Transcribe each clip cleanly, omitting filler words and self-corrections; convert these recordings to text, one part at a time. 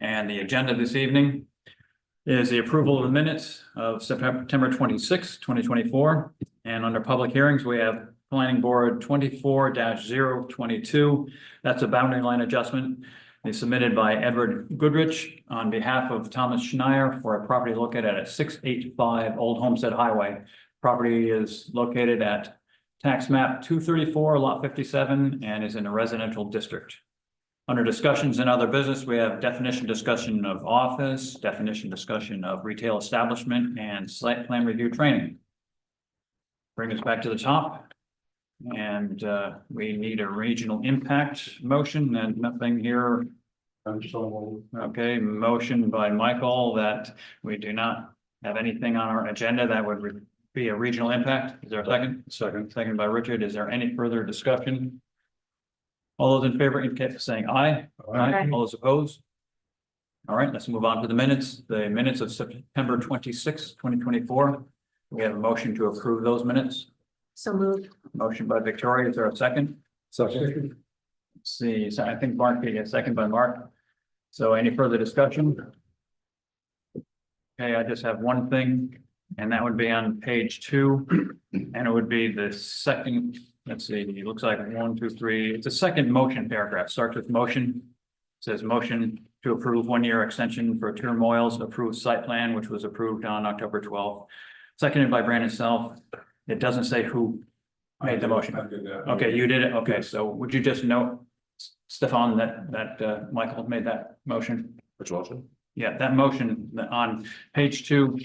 And the agenda this evening is the approval of the minutes of September 26, 2024. And under public hearings, we have Planning Board 24-022. That's a boundary line adjustment. It's submitted by Edward Goodrich on behalf of Thomas Schneier for a property located at 685 Old Homestead Highway. Property is located at tax map 234, lot 57, and is in a residential district. Under discussions and other business, we have definition discussion of office, definition discussion of retail establishment, and site plan review training. Bring us back to the top. And we need a regional impact motion, and nothing here. Okay, motion by Michael that we do not have anything on our agenda that would be a regional impact. Is there a second? Second by Richard. Is there any further discussion? All those in favor indicate by saying aye. Aye. All those opposed? All right, let's move on to the minutes. The minutes of September 26, 2024. We have a motion to approve those minutes. So moved. Motion by Victoria. Is there a second? Second. Let's see, so I think Mark gave a second by Mark. So any further discussion? Okay, I just have one thing, and that would be on page 2, and it would be the second. Let's see, it looks like 1, 2, 3. It's a second motion paragraph. Starts with motion. Says motion to approve 1-year extension for Turmoil's approved site plan, which was approved on October 12th. Seconded by Brandon Self. It doesn't say who made the motion. I did that. Okay, you did it. Okay, so would you just note, Stefan, that Michael made that motion? Which motion? Yeah, that motion on page 2.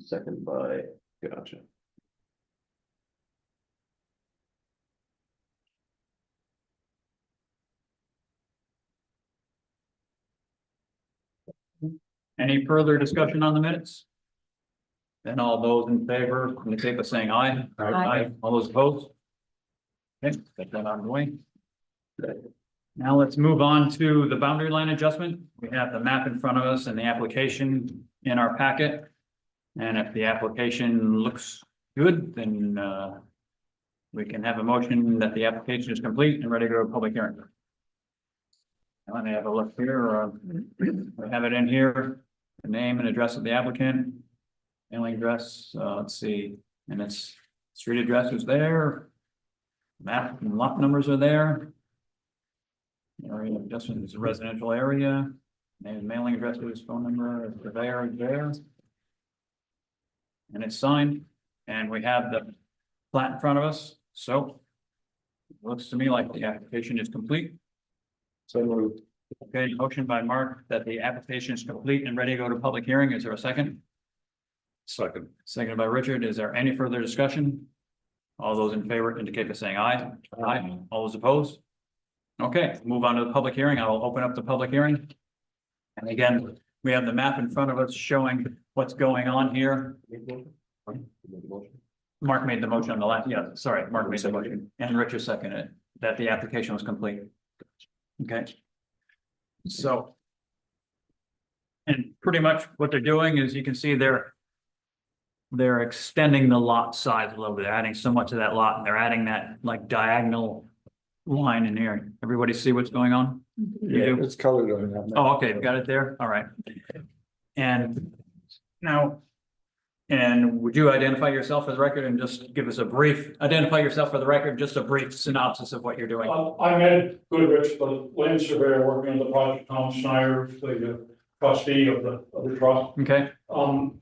Second by, gotcha. Any further discussion on the minutes? Then all those in favor indicate by saying aye. Aye. All those opposed? Okay, get that out of the way. Now let's move on to the boundary line adjustment. We have the map in front of us and the application in our packet. And if the application looks good, then we can have a motion that the application is complete and ready to go to public hearing. Now, let me have a look here. We have it in here, the name and address of the applicant, mailing address, let's see, and its street address is there. Map and lot numbers are there. Area of adjustment is a residential area, and mailing address is phone number, surveyor is there. And it's signed, and we have the plat in front of us, so it looks to me like the application is complete. So moved. Okay, motion by Mark that the application is complete and ready to go to public hearing. Is there a second? Second. Seconded by Richard. Is there any further discussion? All those in favor indicate by saying aye. Aye. All those opposed? Okay, move on to the public hearing. I will open up the public hearing. And again, we have the map in front of us showing what's going on here. Mark made the motion on the last, yeah, sorry, Mark made the motion and Richard seconded it, that the application was complete. Okay. So. And pretty much what they're doing is you can see they're extending the lot size a little bit. They're adding so much of that lot and they're adding that like diagonal line in here. Everybody see what's going on? You do? It's colored on that. Oh, okay, got it there. All right. And now, and would you identify yourself for the record and just give us a brief, identify yourself for the record, just a brief synopsis of what you're doing? I'm Ed Goodrich, the land surveyor working on the project. Tom Schneier, the trustee of the trust. Okay, I'm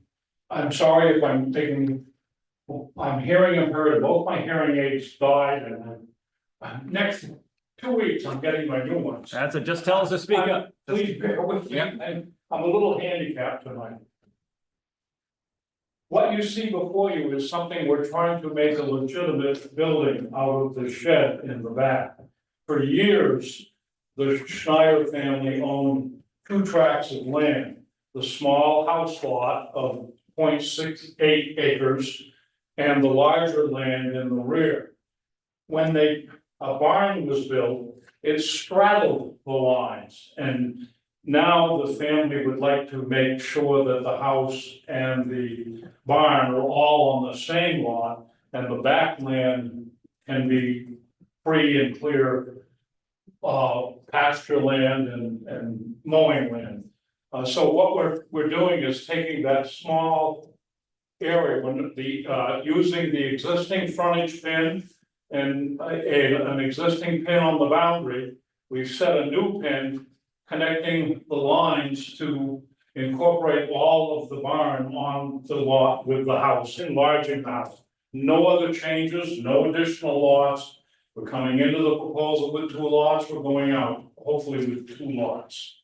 sorry if I'm hearing impaired. Both my hearing aids died, and next 2 weeks I'm getting my new ones. that's it. Just tell us to speak up. Please bear with me. Yeah. I'm a little handicapped tonight. What you see before you is something we're trying to make a legitimate building out of the shed in the back. For years, the Schneier family owned 2 tracts of land, the small house lot of 0.68 acres and the larger land in the rear. When a barn was built, it straddled the lines, and now the family would like to make sure that the house and the barn are all on the same lot, and the backland can be free and clear pasture land and mowing land. So what we're doing is taking that small area, when using the existing frontage pin and an existing pin on the boundary, we've set a new pin connecting the lines to incorporate all of the barn on the lot with the house, enlarging the house. No other changes, no additional lots. We're coming into the proposal with 2 lots, we're going out hopefully with 2 lots.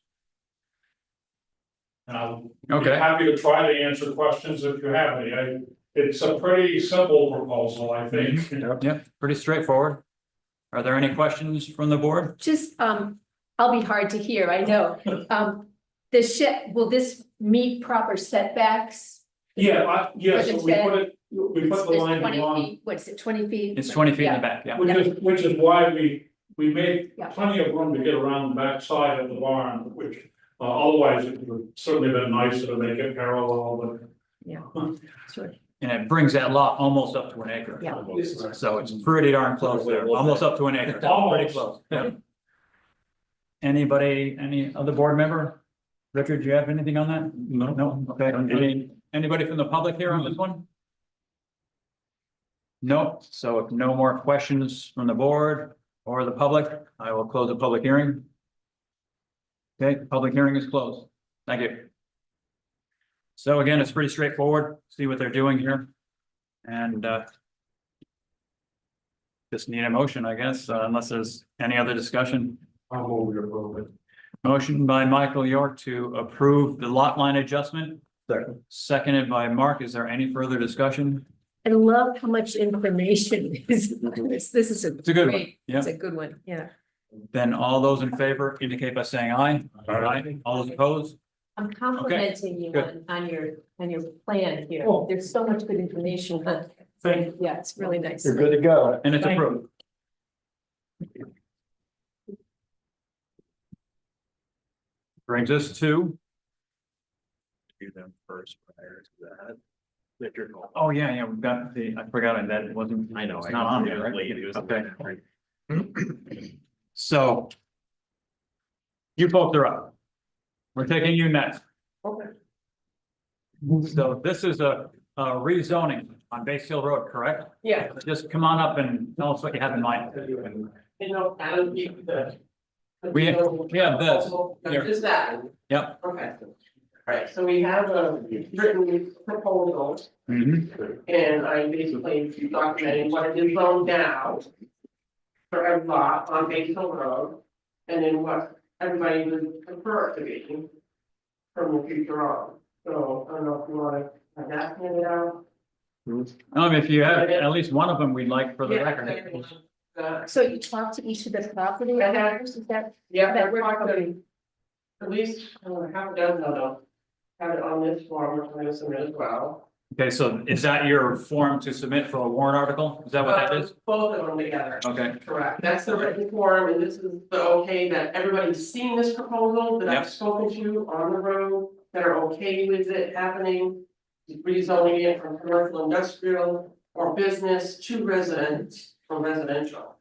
And I'll be Okay. happy to try to answer questions if you have any. It's a pretty simple proposal, I think. Yep, pretty straightforward. Are there any questions from the board? Just, I'll be hard to hear, I know. The shed, will this meet proper setbacks? Yeah, yes, For the so we shed? put the There's line 20 beyond, feet, what is it, 20 feet? It's 20 feet in the Yeah. back, yeah. which is why we made Yeah. plenty of room to get around the back side of the barn, which otherwise it would certainly been nicer to make it parallel, but. Yeah, sure, And it brings that lot almost up to an acre. yeah. So it's pretty darn close there, almost up to an acre, pretty Almost. close, yeah. Anybody, any other board member? Richard, do you have anything on that? No, okay, anybody from the public here on this one? No, so if no more questions from the board or the public, I will close the public hearing. Okay, public hearing is closed. Thank you. So again, it's pretty straightforward, see what they're doing here. And just need a motion, I guess, unless there's any other discussion. I'll move your approval. Motion by Michael York to approve the lot line adjustment, Second. seconded by Mark. Is there any further discussion? I love how much information is, this is It's a good one, great, yeah. it's a good one, yeah. Then all those in favor indicate by saying aye. Aye. All those opposed? I'm complimenting you good. on your plan here. Oh. There's so much good information. Thank Yeah, it's really nice. You're good to go. And it's Thank you. approved. Brings us to, Do them first prior to that. oh, yeah, we've got I forgot that it wasn't. I know. It's not on there, right? Late, it was Okay. right. So. You folks are up. We're taking you next. Okay. So this is a rezoning on Base Hill Road, correct? Yeah. Just come on up and tell us what you have in mind. You know, Adam, the. We have this. Here. Just that, Yep. okay. Alright, so we have a written proposal Mhm. and I basically documenting what it is zoned now. For every lot on Base Hill Road, and then what everybody would prefer it to be. From the future on, so I don't know if you wanna have that handed out. If you have at least one of them, we'd like for the Yeah, record. and, So you talk to each of the property owners, is that? yeah, that we're work? talking. At least, half a dozen of them. Have it on this form, which I'm gonna submit as well. Okay, so is that your form to submit for a warrant article? Is that what that is? Both of them together. Okay, Correct, that's the written form, and this is the okay that everybody's seen this proposal that Yep. I've spoken to on the road. That are okay with it happening, rezoning it from commercial industrial or business to residence from residential.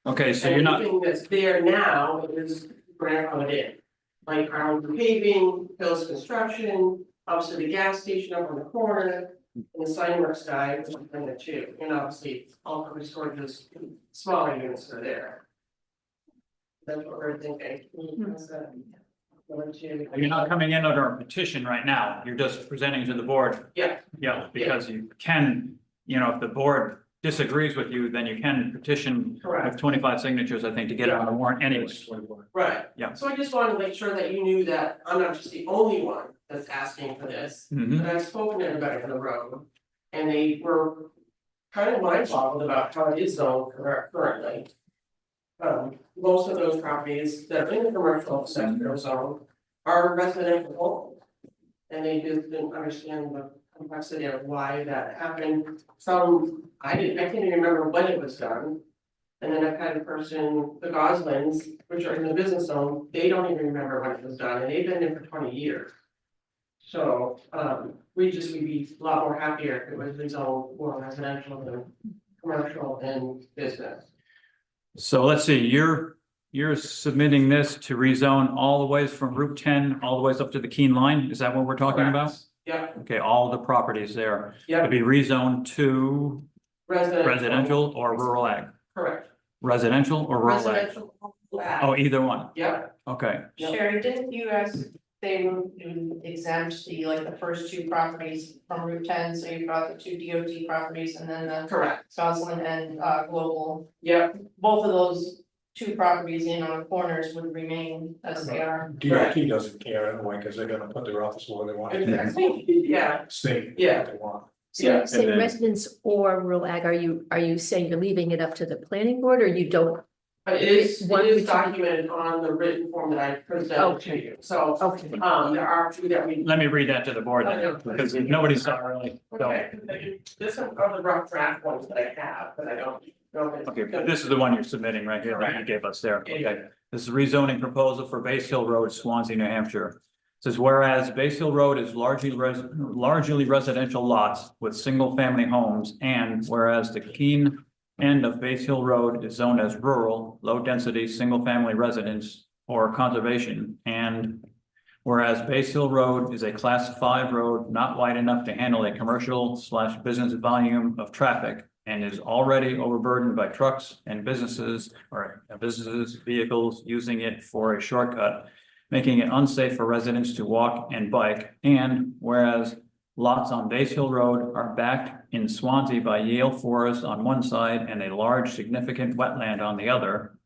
okay, so you're not, Anything that's there now is grandfathered in. Like our paving, Bill's construction, obviously the gas station up on the corner. And the sign works guy, which is in there too, and obviously all of the storages, smaller units are there. That's what we're thinking. you're not coming in under a petition right now. You're just presenting to the board. Yeah. Yeah, because you can, if the board disagrees with you, then you can petition with Correct, 25 signatures, I think, to get it on the warrant anyways. right. Yeah. So I just wanted to make sure that you knew that I'm not just the only one that's asking for this, Mhm. but I've spoken to everybody on the road. And they were kind of mind-boggled about how it is zoned currently. Most of those properties that are in the commercial sector zone are residential homes. And they just didn't understand the complexity of why that happened. I can't even remember when it was done. And then I've had a person, the Goslings, which are in the business zone, they don't even remember when it was done, and they've been there for 20 years. So, we'd be a lot more happier if it was rezoned more residential than commercial and business. So let's see, you're submitting this to rezone all the ways from Route 10, all the ways up to the Keene line, is that what we're talking about? Yep, Okay, all the properties there to yep, be rezoned to residential or rural ag? correct, Residential or rural ag? residential. Oh, either one, Yep, okay. Yep. Sherry, didn't you ask, they would exempt the first two properties from Route 10, so you've got the two DOT properties and then the correct, Goslin and Global. yep, Both of those two properties in on the corners would remain as they are. DOT doesn't care anyway, because they're gonna put their office where they want it. exactly, yeah, State Yeah. what they want. So when Yeah, you say and then- residence or rural ag, are you saying you're leaving it up to the planning board or you don't? but One it which is you- documented on the written form that I presented to Okay. you, so, Okay. there are two that we. Let me read that to the board then, because nobody saw it really. So, Okay, this are the rough draft ones that I have, but I don't know if it's. okay, but this is the one you're submitting right here that you gave us there, okay. This is a rezoning proposal for Base Hill Road, Swansea, New Hampshire. It says whereas Base Hill Road is largely residential lots with single-family homes, and whereas the Keene end of Base Hill Road is zoned as rural, low-density, single-family residence or conservation, and whereas Base Hill Road is a Class 5 road not wide enough to handle a commercial/business volume of traffic and is already overburdened by trucks and businesses, vehicles using it for a shortcut, making it unsafe for residents to walk and bike. And whereas lots on Base Hill Road are backed in Swansea by Yale Forest on one side and a large significant wetland on the other,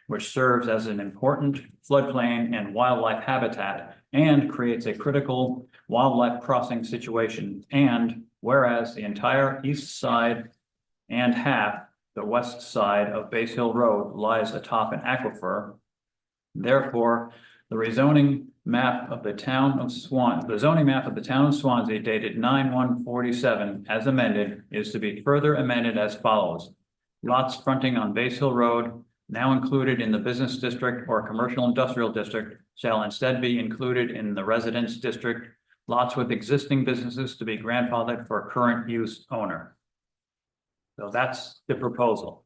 which serves as an important floodplain and wildlife habitat and creates a critical wildlife crossing situation. And whereas the entire east side and half the west side of Base Hill Road lies atop an aquifer. Therefore, the zoning map of the town of Swansea dated 9/1/47 as amended is to be further amended as follows. Lots fronting on Base Hill Road, now included in the business district or commercial industrial district, shall instead be included in the residence district. Lots with existing businesses to be grandfathered for current use owner. So that's the proposal.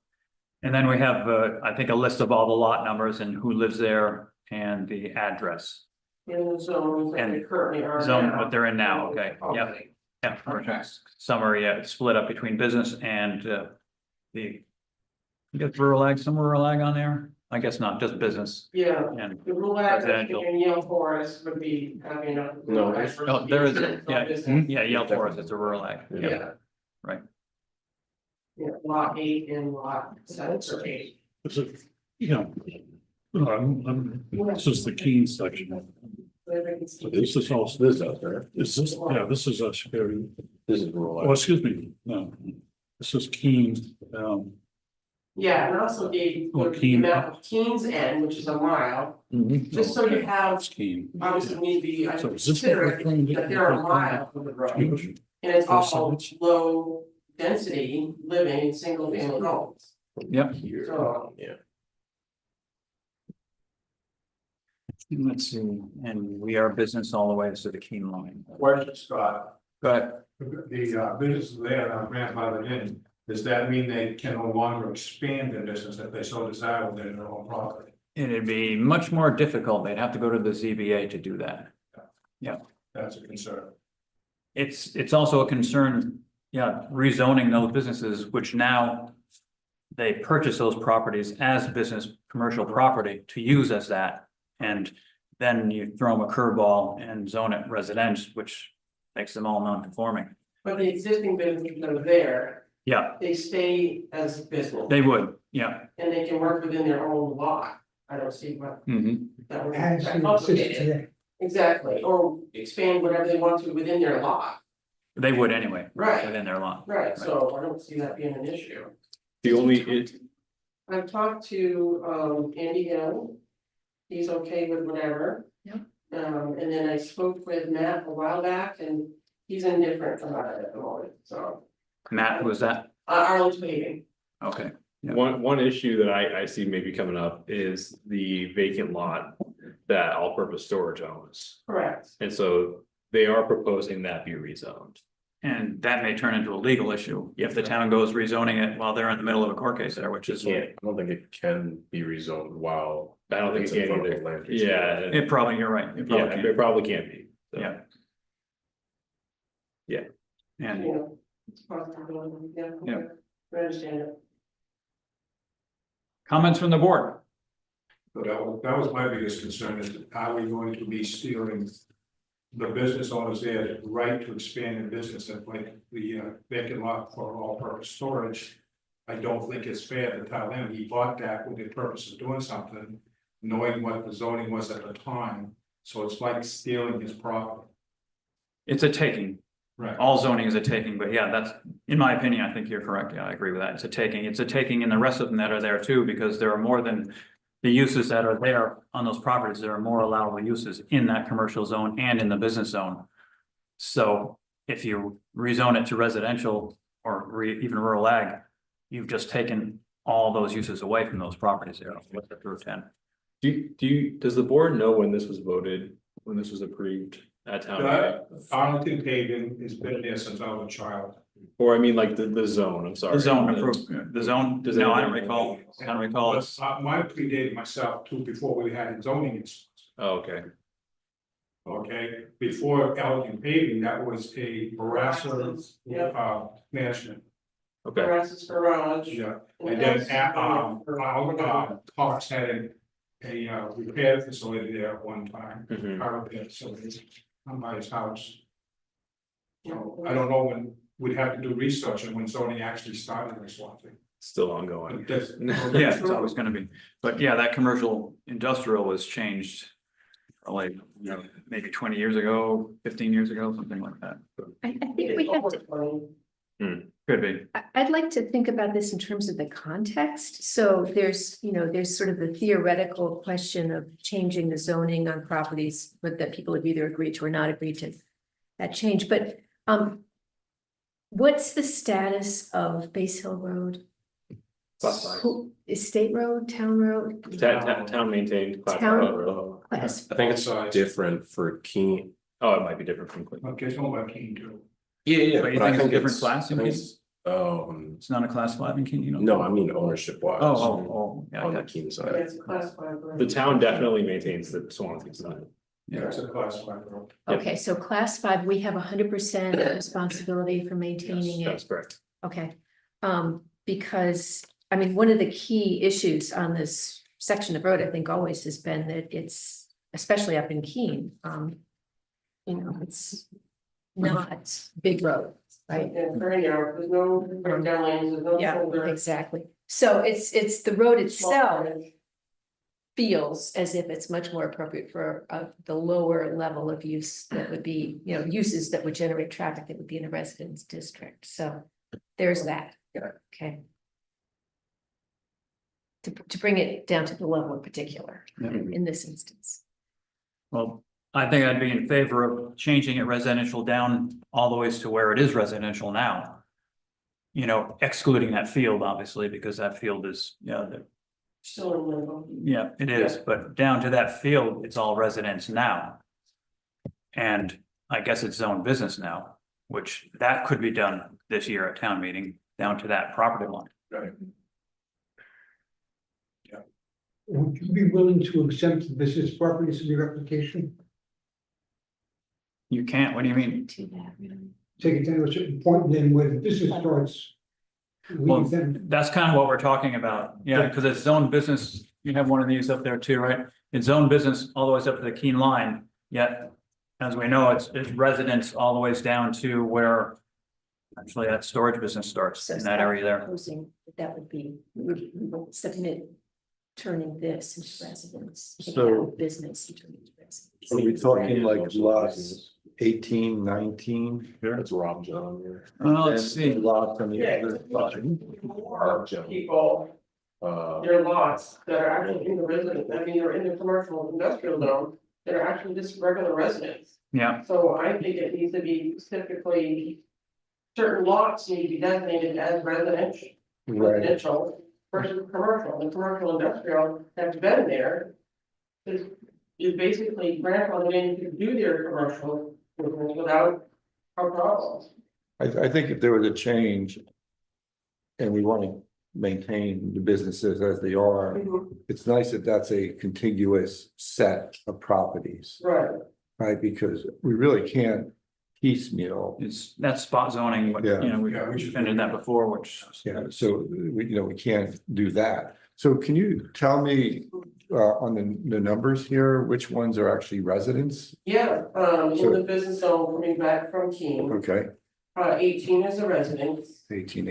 And then we have, I think, a list of all the lot numbers and who lives there and the address. In the zones that they currently are Zone, now. what they're in now, okay, yep, yeah, Okay. summary, yeah, it's split up between business and, the. You got rural ag, some rural ag on there? I guess not, just business Yeah, and, the rural ag Residential. and Yale Forest would be having a. No, oh, there is, yeah, Business. yeah, Yale Forest, it's a rural ag, yeah, Yeah. right. Yeah, lot 8 and lot 7 or 8. Yeah. This is the Keene section. This is also, This out there. is this, yeah, this is us here. This is rural. Oh, excuse me, no. This is Keene, Yeah, and also gave Or the Keene. amount of Keens End, which is a mile, just so you have, it's Keene. obviously need to be, I So is this what we're consider trying to that do? there are miles of the road. And it's Oh, also so low density living in single family homes, Yep, so. Yeah. let's see, and we are business all the way to the Keene line. Question, Scott, Go ahead. the business there, grandfathered in, does that mean they can no longer expand their business if they so desire within their own property? It'd be much more difficult, they'd have to go to the ZBA to do that. That's a concern. It's also a concern, yeah, rezoning those businesses, which now. They purchase those properties as business, commercial property to use as that. And then you throw them a curveball and zone it residence, which makes them all non-conforming. But the existing businesses that are there, Yeah, they stay as business. they would, yeah. And they can work within their own lot, I don't see what that would be that complicated. Exactly, or expand whatever they want to within their lot, They would anyway, right, within their lot. right, so I don't see that being an issue. The only, I've talked to Andy Hill. He's okay with whatever. Yep. And then I spoke with Matt a while back and he's indifferent about it at the moment, so. Matt, was that? Arlen's paving, Okay, Yeah. One issue that I see maybe coming up is the vacant lot that all-purpose storage owns. Correct. And so they are proposing that be rezoned. And that may turn into a legal issue if the town goes rezoning it while they're in the middle of a court case there, which is. I don't think it can be rezoned while. I don't think it's it in can front of either. land use. Yeah, It probably, you're right. It yeah, probably it probably can't be. So. Yeah. And Yeah. It's possible, yeah. Yeah. Okay. I understand it. comments from the board? So that was my biggest concern, is are we going to be stealing the business owners their right to expand their business, and like the vacant lot for all-purpose storage? I don't think it's fair to tell him he bought that with the purpose of doing something, knowing what the zoning was at the time, so it's like stealing his property. It's a taking. Right. All zoning is a taking, but yeah, that's, in my opinion, I think you're correct. Yeah, I agree with that. It's a taking. It's a taking in the rest of them that are there too, because there are more than the uses that are there on those properties. There are more allowable uses in that commercial zone and in the business zone. So if you rezone it to residential or even rural ag, you've just taken all those uses away from those properties there. With the through 10. Does the board know when this was voted, when this was approved at town meeting? Arlington paving has been there since I was a child. Or I mean, like the zone, I'm sorry. The zone approved, the zone, Does no, I don't anyone- recall. I don't recall. It's, Mine predated myself too, before we had zoning instance. Oh, okay. Okay, before Elgin paving, that was a harasser, management, Okay. Grass's garage. yeah. And then, Cox had a repair facility there at one time, Mhm. car repair facility, on by his house. So I don't know when, we'd have to do research on when zoning actually started in Swanzey. Still ongoing. But that's- yeah, it's always gonna be. But yeah, that commercial industrial was changed. Like, you know, maybe 20 years ago, 15 years ago, something like that. I think we have to, Could be. I'd like to think about this in terms of the context. So there's, there's sort of the theoretical question of changing the zoning on properties, but that people have either agreed to or not agreed to that change, but what's the status of Base Hill Road? Class five. Is State Road, Town Road? Town maintained. class Town- five road. Class- I think it's different for Keene. Oh, it might be different from Clinton. Okay, it's owned by King too. Yeah, But you think it's a different class in Keene? It's It's not a class 5 in Keene, you know? no, I mean ownership wise. Yeah, On I the got you. Keene Yeah, side. it's a class 5 road. The town definitely maintains the Swansea side. Yeah, it's a class 5 road. Yep. Okay, so class 5, we have 100% responsibility for maintaining Yes, that's it. correct. Okay, because, I mean, one of the key issues on this section of road, I think always has been that it's, especially up in Keene, it's not big road, right? Yeah, very narrow, there's no breakdown lanes, there's no Yeah, shoulder. exactly. So it's the road small itself frontage. feels as if it's much more appropriate for the lower level of use that would be, uses that would generate traffic that would be in a residence district. So there's that. Okay. To bring it down to the level in particular, Yeah. in this instance. Well, I think I'd be in favor of changing it residential down all the ways to where it is residential now. Excluding that field, obviously, because that field is, Still in limbo. yeah, it is, but down to that field, it's all residents now. And I guess it's zone business now, which that could be done this year at town meeting, down to that property line. Right. Would you be willing to exempt business properties in your application? You can't, what do you mean? To that, really. Take it down to a certain point, and then where the business starts. Well, leave them. that's kind of what we're talking about. Yeah, because it's zone business. You have one of these up there too, right? It's zone business all the way up to the Keene line, yet. As we know, it's residents all the ways down to where. Actually, that storage business starts So in that area there. proposing that would be, we would submit turning this into residence. taking So- out business and turning it into residence. Are we talking like lots 18, 19? That's Rob John here. Well, let's see. Lots on the Yeah, other side. more people, their lots that are actually in the resident, I mean, they're in the commercial industrial zone, that are actually just regular residents. Yeah, So I think it needs to be specifically, certain lots need to be designated as residential. Right. Residential, versus commercial, the commercial industrial that's been there. Is basically grandfathered in to do their commercial without a problem. I think if there was a change. And we want to maintain the businesses as they are, it's nice that that's a contiguous set of properties, Right, right? Because we really can't piecemeal. That's spot zoning, but, Yeah. you know, Yeah, we we've should- defended that before, which. Yeah, so we can't do that. So can you tell me on the numbers here, which ones are actually residents? yeah, in So- the business zone coming back from Keene, Okay, 18 is a residence. 18.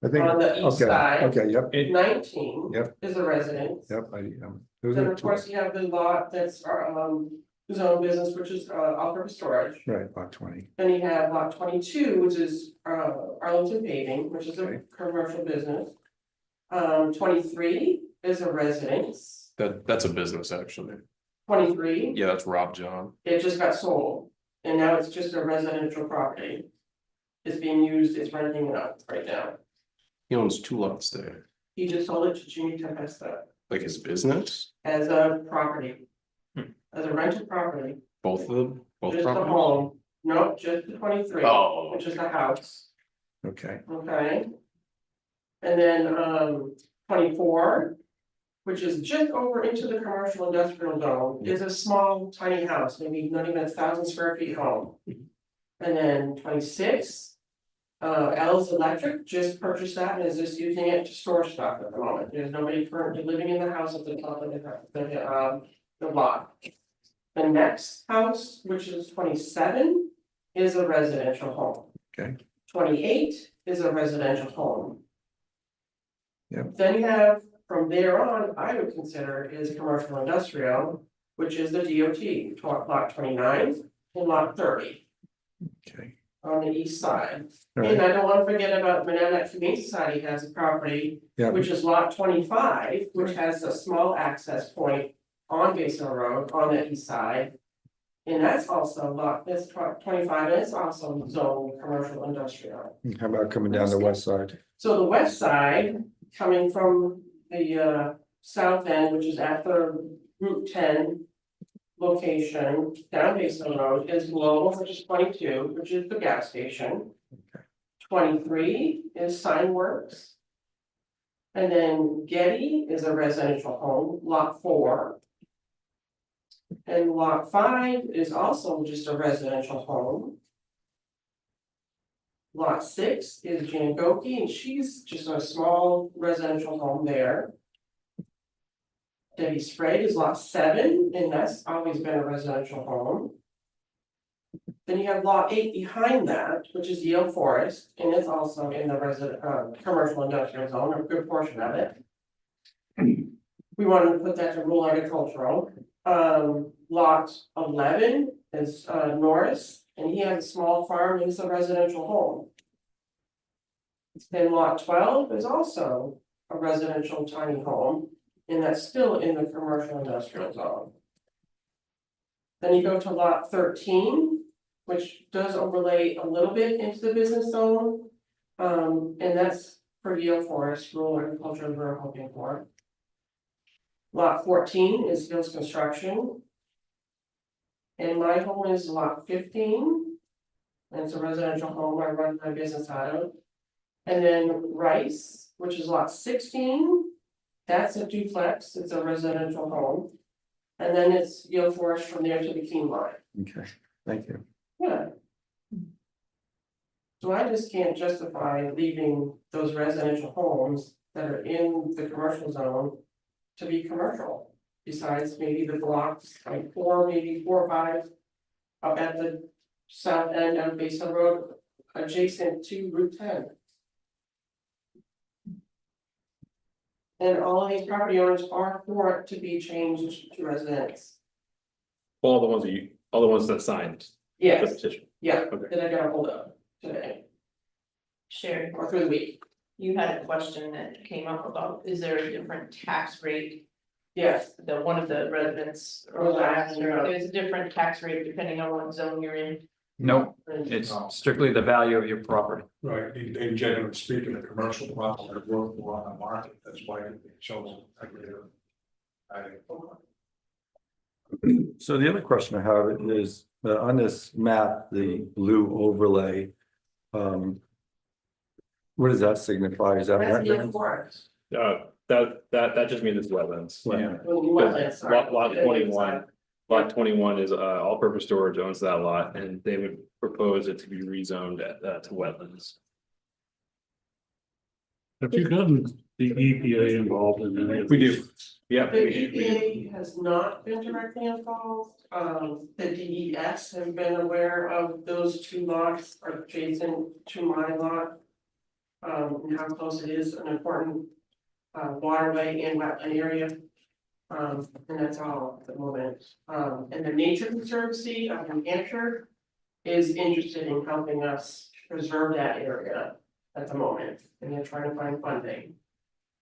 I think, On the east okay, side. okay, yep, 19 Yep. is a residence. yep, those Then are of course you have the lot that's zone business, which is all-purpose storage. right, about 20. Then you have lot 22, which is Arlington paving, which is a Okay. commercial business. 23 is a residence. That's a business, actually. 23, Yeah, that's Rob John. it just got sold, and now it's just a residential property. It's being used, it's renting it out right now. He owns 2 lots there, He just sold it to Jimmy Tempesta like his business, as a property. Hmm. As a rental property, both of them, both just the properties. home, no, just the 23, Oh, which is the house, Okay, okay? And then 24, which is just over into the commercial industrial zone, is a small tiny house, maybe not even 1,000 square feet home. And then 26. L's Electric just purchased that and is just using it to store stuff at the moment. There's nobody currently living in the house at the top of the lot. The next house, which is 27, is a residential home. Okay. 28 is a residential home. Yep. Then you have, from there on, I would consider is commercial industrial, which is the DOT, lot 29 and lot 30 okay. on the east side. All And right, I don't wanna forget about Mananac Humane Society has a property, yeah, which is lot 25, which has a small access point on Basin Road on the east side. And that's also that's 25, and it's also zone commercial industrial. how about coming down the west side? So the west side, coming from the south end, which is at the Route 10 location, down Basin Road, is Lowell, which is 22, which is the gas station. 23 is Sign Works. And then Getty is a residential home, lot 4. And lot 5 is also just a residential home. Lot 6 is Janagoki, and she's just a small residential home there. Debbie Sprague is lot 7, and that's always been a residential home. Then you have lot 8 behind that, which is Yale Forest, and it's also in the commercial industrial zone, a good portion of it. We wanted to put that to rural agricultural. Lot 11 is Norris, and he has a small farm, and it's a residential home. Then lot 12 is also a residential tiny home, and that's still in the commercial industrial zone. Then you go to lot 13, which does overlay a little bit into the business zone. And that's for Yale Forest, rural agriculture we're hoping for. Lot 14 is Hills Construction. And my home is lot 15. And it's a residential home I run my business out of. And then Rice, which is lot 16. That's a duplex, it's a residential home. And then it's Yale Forest from there to the Keene line. Okay, thank you. Yeah. So I just can't justify leaving those residential homes that are in the commercial zone to be commercial. Besides maybe the blocks, like 4, maybe 4 or 5 up at the south end of Basin Road, adjacent to Route 10. And all of these property owners are for it to be changed to residence. All the ones that signed the Yes, petition. yeah, Okay. that I got a hold of today Sherry, or through the week. you had a question that came up about, is there a different tax rate? Yes, The one of the residents or Was asked, asking about- there's a different tax rate depending on what zone you're in. No, it's strictly the value of your property. Right, in generally speaking, the commercial property are worth more on the market, that's why it shows a greater. So the other question I have is, on this map, the blue overlay. What does that signify? Is that? That's the wetlands? forest. That just means it's wetlands. Yeah. Wetlands, sorry. Lot 21 is all-purpose storage owns that lot, and they would propose it to be rezoned to wetlands. Have you gotten the EPA involved in any of We this? do. Yeah. The EPA has not been directly involved, the DES have been aware of those two lots are adjacent to my lot. And how close it is, an important waterway and wetland area. And that's all at the moment. And the Nature Conservancy of New Hampshire is interested in helping us preserve that area at the moment, and they're trying to find funding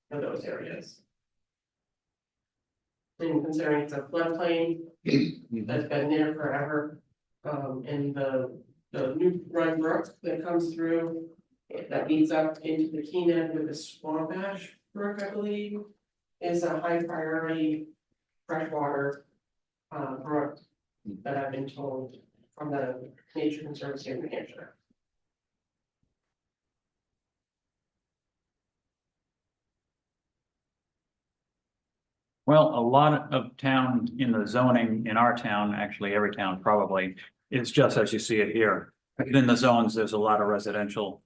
for those areas. And considering it's a floodplain that's been there forever, and the new Run Brook that comes through. That leads up into the Keenan with the Swamp Ash Brook, I believe, is a high priority freshwater brook that I've been told from the Nature Conservancy of New Hampshire. Well, a lot of town in the zoning in our town, actually every town probably, is just as you see it here. In the zones, there's a lot of residential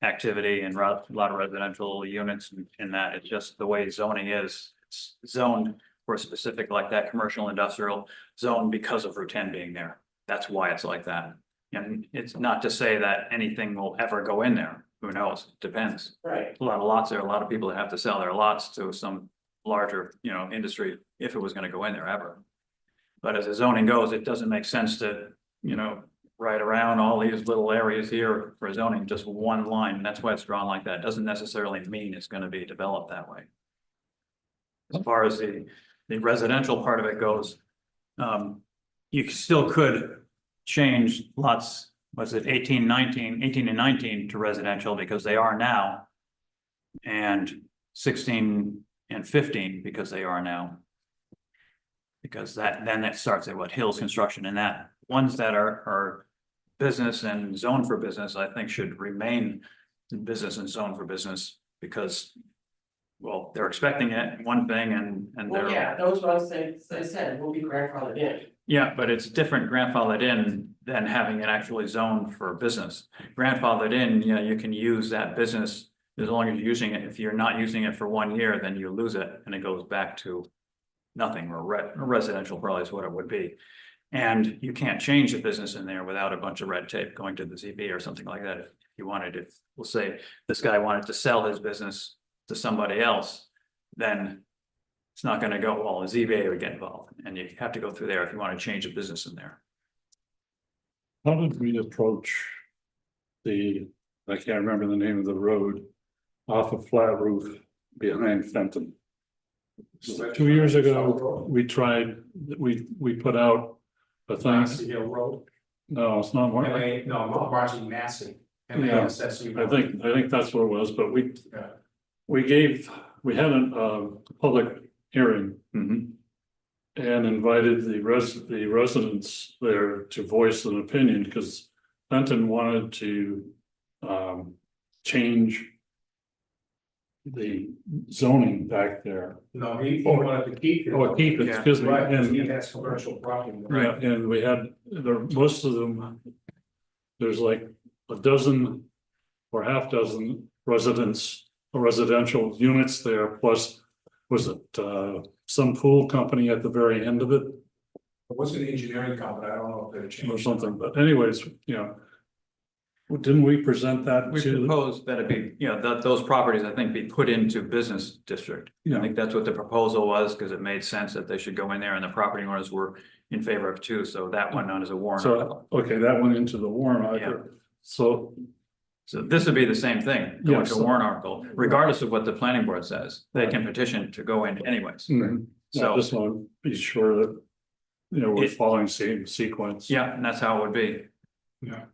activity and a lot of residential units in that. It's just the way zoning is. It's zoned for a specific like that commercial industrial zone because of Route 10 being there. That's why it's like that. And it's not to say that anything will ever go in there. Who knows? Depends. Right. A lot of lots there, a lot of people that have to sell their lots to some larger, industry if it was going to go in there ever. But as the zoning goes, it doesn't make sense to, right around all these little areas here for zoning, just one line. And that's why it's drawn like that. It doesn't necessarily mean it's going to be developed that way. As far as the residential part of it goes, you still could change lots, was it 18 and 19 to residential because they are now. And 16 and 15 because they are now. Because then that starts at what Hills Construction and that ones that are business and zone for business, I think should remain in business and zone for business because, well, they're expecting it one thing and Well, they're. yeah, those ones I said will be grandfathered in. Yeah, but it's different grandfathered in than having it actually zoned for business. Grandfathered in, you can use that business as long as you're using it. If you're not using it for 1 year, then you lose it and it goes back to nothing or residential probably is what it would be. And you can't change the business in there without a bunch of red tape going to the ZB or something like that. If you wanted, if we'll say this guy wanted to sell his business to somebody else, then it's not going to go, well, the ZBA would get involved and you have to go through there if you want to change a business in there. How did we approach I can't remember the name of the road off of Flat Roof behind Fenton? 2 years ago, we put out a thing. Marcy Hill Road. No, it's not. Marcy Massey. Yeah, I think that's what it was, but we had a public hearing. And invited the residents there to voice an opinion, because Fenton wanted to change the zoning back there. No, he wanted to keep it. Oh, keep it, excuse me. Right, And- he has commercial property. Yeah, and we had, most of them, there's like a dozen or half dozen residential units there, plus was it some pool company at the very end of it It was an engineering company, I don't know if they changed. or something, but anyways, didn't we present that We to? proposed that it be, that those properties, I think, be put into business district. I Yeah, think that's what the proposal was, because it made sense that they should go in there and the property owners were in favor of too, so that went on as a warrant article. so, okay, that went into the warrant Yeah. article. So, So this would be the same thing, going to Yes. a warrant article, regardless of what the planning board says, they can petition to go in anyways. I So, just want to be sure that, we're It- following same sequence. yeah, and that's how it would be. Yeah.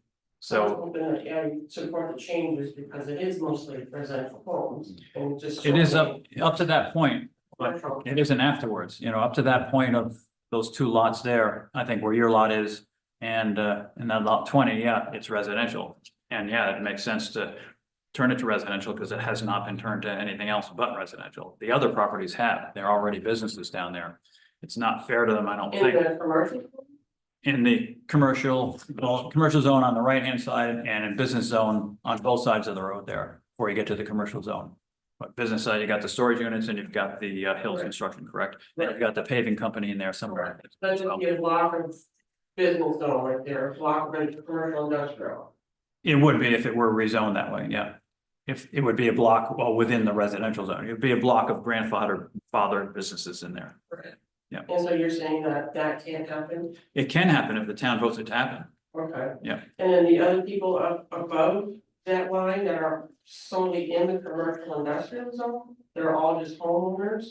So I was So hoping that, yeah, you support the changes because it is mostly residential homes and just. it is up to that point, but Commercial. it isn't afterwards, up to that point of those two lots there, I think where your lot is. And that lot 20, yeah, it's residential. And yeah, it makes sense to turn it to residential because it has not been turned to anything else but residential. The other properties have, they're already businesses down there. It's not fair to them, I don't In think. the commercial. In the commercial zone on the right-hand side and in business zone on both sides of the road there, before you get to the commercial zone. But business side, you got the storage units and you've got the Hills Right. Construction, correct? Then you've got the paving company in there somewhere. That's just be a block of business zone right there, a block of commercial industrial. It would be if it were rezoned that way, yeah. If it would be a block, well, within the residential zone, it would be a block of fathered businesses in there. Right. Yeah. And so you're saying that that can't happen? It can happen if the town votes it to happen. Okay. Yeah. And then the other people up above that line that are solely in the commercial industrial zone, they're all just homeowners?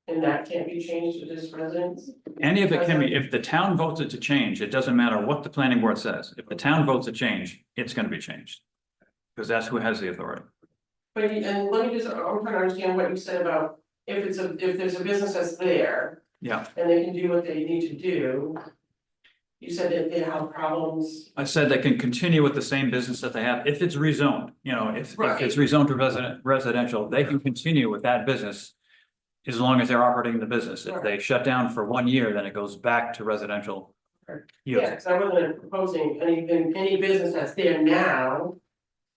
And that can't be changed to just residents? Any of it can be, if the town votes it to change, it doesn't matter what the planning board says. If the town votes a change, it's gonna be changed. Because that's who has the authority. But, and let me just, I'm trying to understand what you said about if there's a business that's there. Yeah. And they can do what they need to do. You said that they have problems. I said they can continue with the same business that they have, if it's rezoned, if Right. it's rezoned to residential, they can continue with that business. As long as they're operating the business, if they shut down for 1 year, then it goes back to residential. Yeah, use. because I wasn't proposing any business that's there now.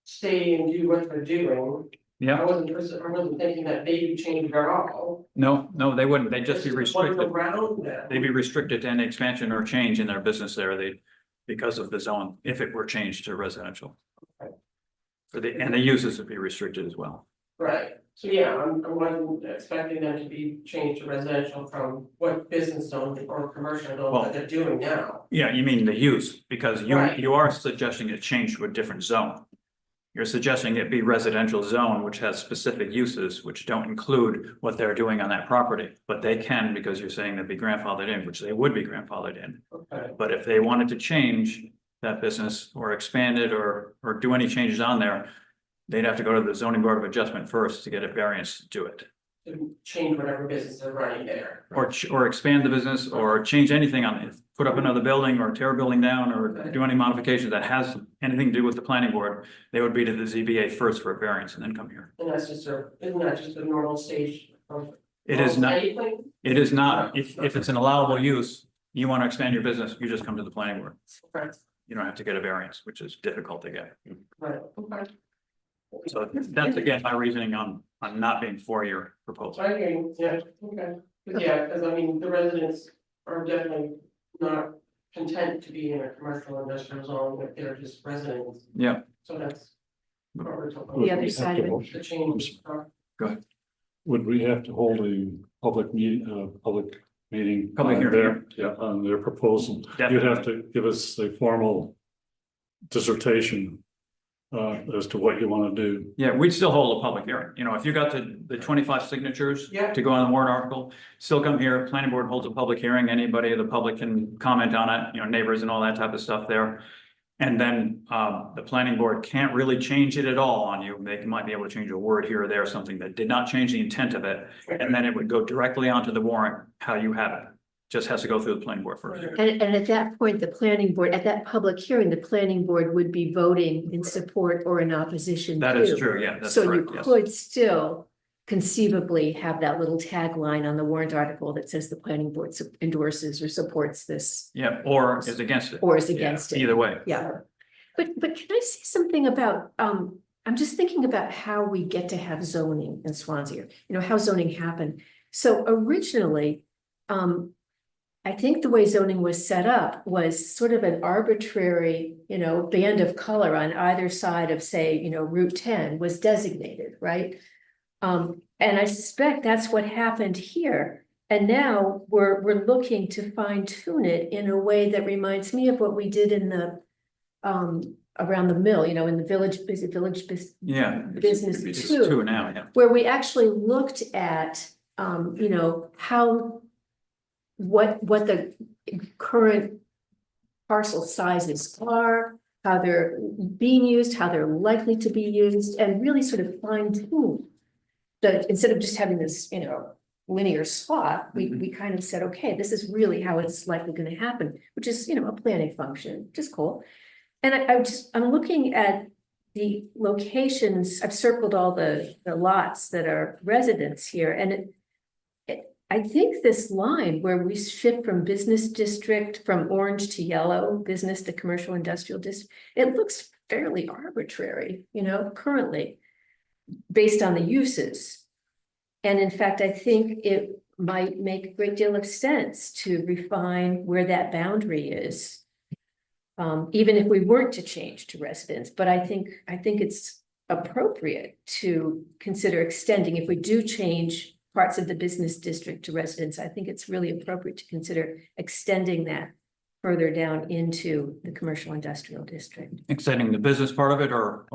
Stay and do what they're doing. Yeah, I wasn't thinking that they changed at all. no, they wouldn't, they'd just be It's what's restricted, around them. they'd be restricted to any expansion or change in their business there, because of the zone, if it were changed to residential. And the uses would be restricted as well. Right, so yeah, I wasn't expecting them to be changed to residential from what business zone or commercial zone Well- that they're doing now. Yeah, you mean the use, because Right. you are suggesting it change to a different zone. You're suggesting it be residential zone, which has specific uses, which don't include what they're doing on that property, but they can, because you're saying they'd be grandfathered in, which they would be grandfathered in. Okay, But if they wanted to change that business or expand it or do any changes on there, they'd have to go to the zoning board of adjustment first to get a variance to do it. to change whatever business they're running there. Or expand the business or change anything on it, put up another building or tear a building down or do any modifications that has anything to do with the planning board. They would be to the ZBA first for a variance and then come here. And that's just isn't that just the normal stage of? It is not, anything? it is not, if it's an allowable use, you want to expand your business, you just come to the planning board. Right, You don't have to get a variance, which is difficult to get. right, okay. So that's again, my reasoning on not being for your proposal. I hear you, yeah, okay, yeah, because I mean, the residents are definitely not content to be in a commercial industrial zone, if they're just residents, Yeah, so that's. what we're talking The about, other side of it. the change. Would we have to hold a public meeting? Public on hearing, their- Yeah, on their proposal, you'd definitely. have to give us a formal dissertation. As to what you want to do. Yeah, we'd still hold a public hearing. If you got the 25 signatures Yeah. to go on the warrant article, still come here, planning board holds a public hearing, anybody in the public can comment on it, neighbors and all that type of stuff there. And then the planning board can't really change it at all on you. They might be able to change a word here or there, something that did not change the intent of it. And then it would go directly onto the warrant, how you have it. Just has to go through the planning board first. And at that point, the planning board, at that public hearing, the planning board would be voting in support or in opposition That to. is true, yeah, that's So you correct, yes. could still conceivably have that little tagline on the warrant article that says the planning board endorses or supports this Yeah, or is against it, or is against it. either way. Yeah. But can I say something about, I'm just thinking about how we get to have zoning in Swansea, how zoning happened. So originally, I think the way zoning was set up was sort of an arbitrary, band of color on either side of, say, Route 10 was designated, right? And I suspect that's what happened here. And now we're looking to fine tune it in a way that reminds me of what we did in the around the mill, in the village, Yeah. Business It's too. two now, yeah. where we actually looked at, how what the current parcel sizes are, how they're being used, how they're likely to be used, and really sort of fine tune. Instead of just having this, linear swath, we kind of said, okay, this is really how it's likely gonna happen, which is, a planning function, which is cool. And I'm looking at the locations, I've circled all the lots that are residents here, and I think this line where we shift from business district, from orange to yellow, business to commercial industrial district, it looks fairly arbitrary, currently, based on the uses. And in fact, I think it might make a great deal of sense to refine where that boundary is. Even if we weren't to change to residence, but I think it's appropriate to consider extending, if we do change parts of the business district to residence, I think it's really appropriate to consider extending that further down into the commercial industrial district. Extending the business part of it or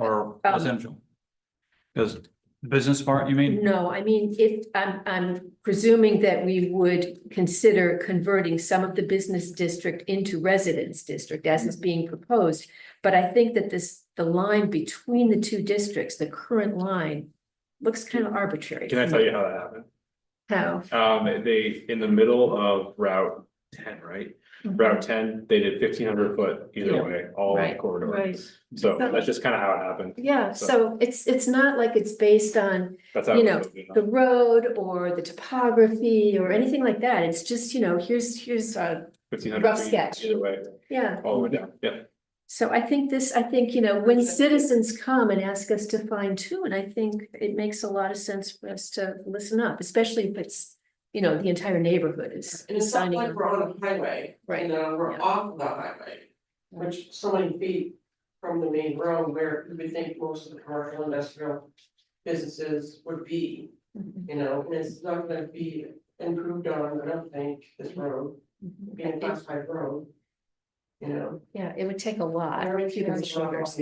residential? Because the business part, you mean? No, I mean, if I'm presuming that we would consider converting some of the business district into residence district as is being proposed. But I think that the line between the two districts, the current line, looks kind of arbitrary. Can I tell you how that happened? How? They, in the middle of Route 10, right? Route 10, they did 1,500 foot either Yeah. way, all Right, corridor. right. So that's just kind of how it happened. Yeah, so it's not like it's based on, That's how. you it know, was, the road or the topography or anything like that. It's just, here's 1,500 rough feet sketch. either way, yeah. all the way down, yeah. So I think when citizens come and ask us to fine tune, I think it makes a lot of sense for us to listen up, especially if it's, the entire neighborhood is And it's not signing like up. we're on a highway, Right. we're Yeah. off of the highway. Which so many feet from the main road where you would think most of the commercial industrial businesses would be. Mhm. And it's not gonna be improved on, I don't think, this road, being a class 5 road. Yeah, it would take a lot. Very few Very of shoulders.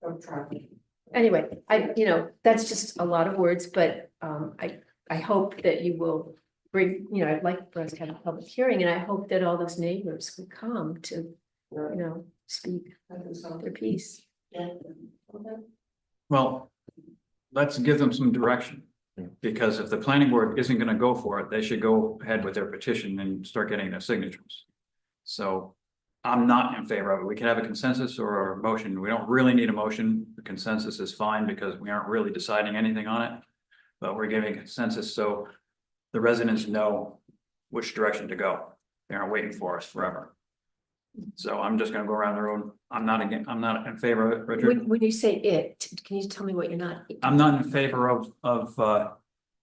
of traffic. Anyway, that's just a lot of words, but I hope that you will bring, I'd like for us to have a public hearing, and I hope that all those neighbors would come to, speak their piece. Yeah. Well, let's give them some direction. Because if the planning board isn't gonna go for it, they should go ahead with their petition and start getting their signatures. So I'm not in favor of it. We can have a consensus or a motion. We don't really need a motion. The consensus is fine because we aren't really deciding anything on it. But we're giving consensus so the residents know which direction to go. They aren't waiting for us forever. So I'm just gonna go around the room. I'm not in favor of it, Richard. When you say it, can you tell me what you're not? I'm not in favor of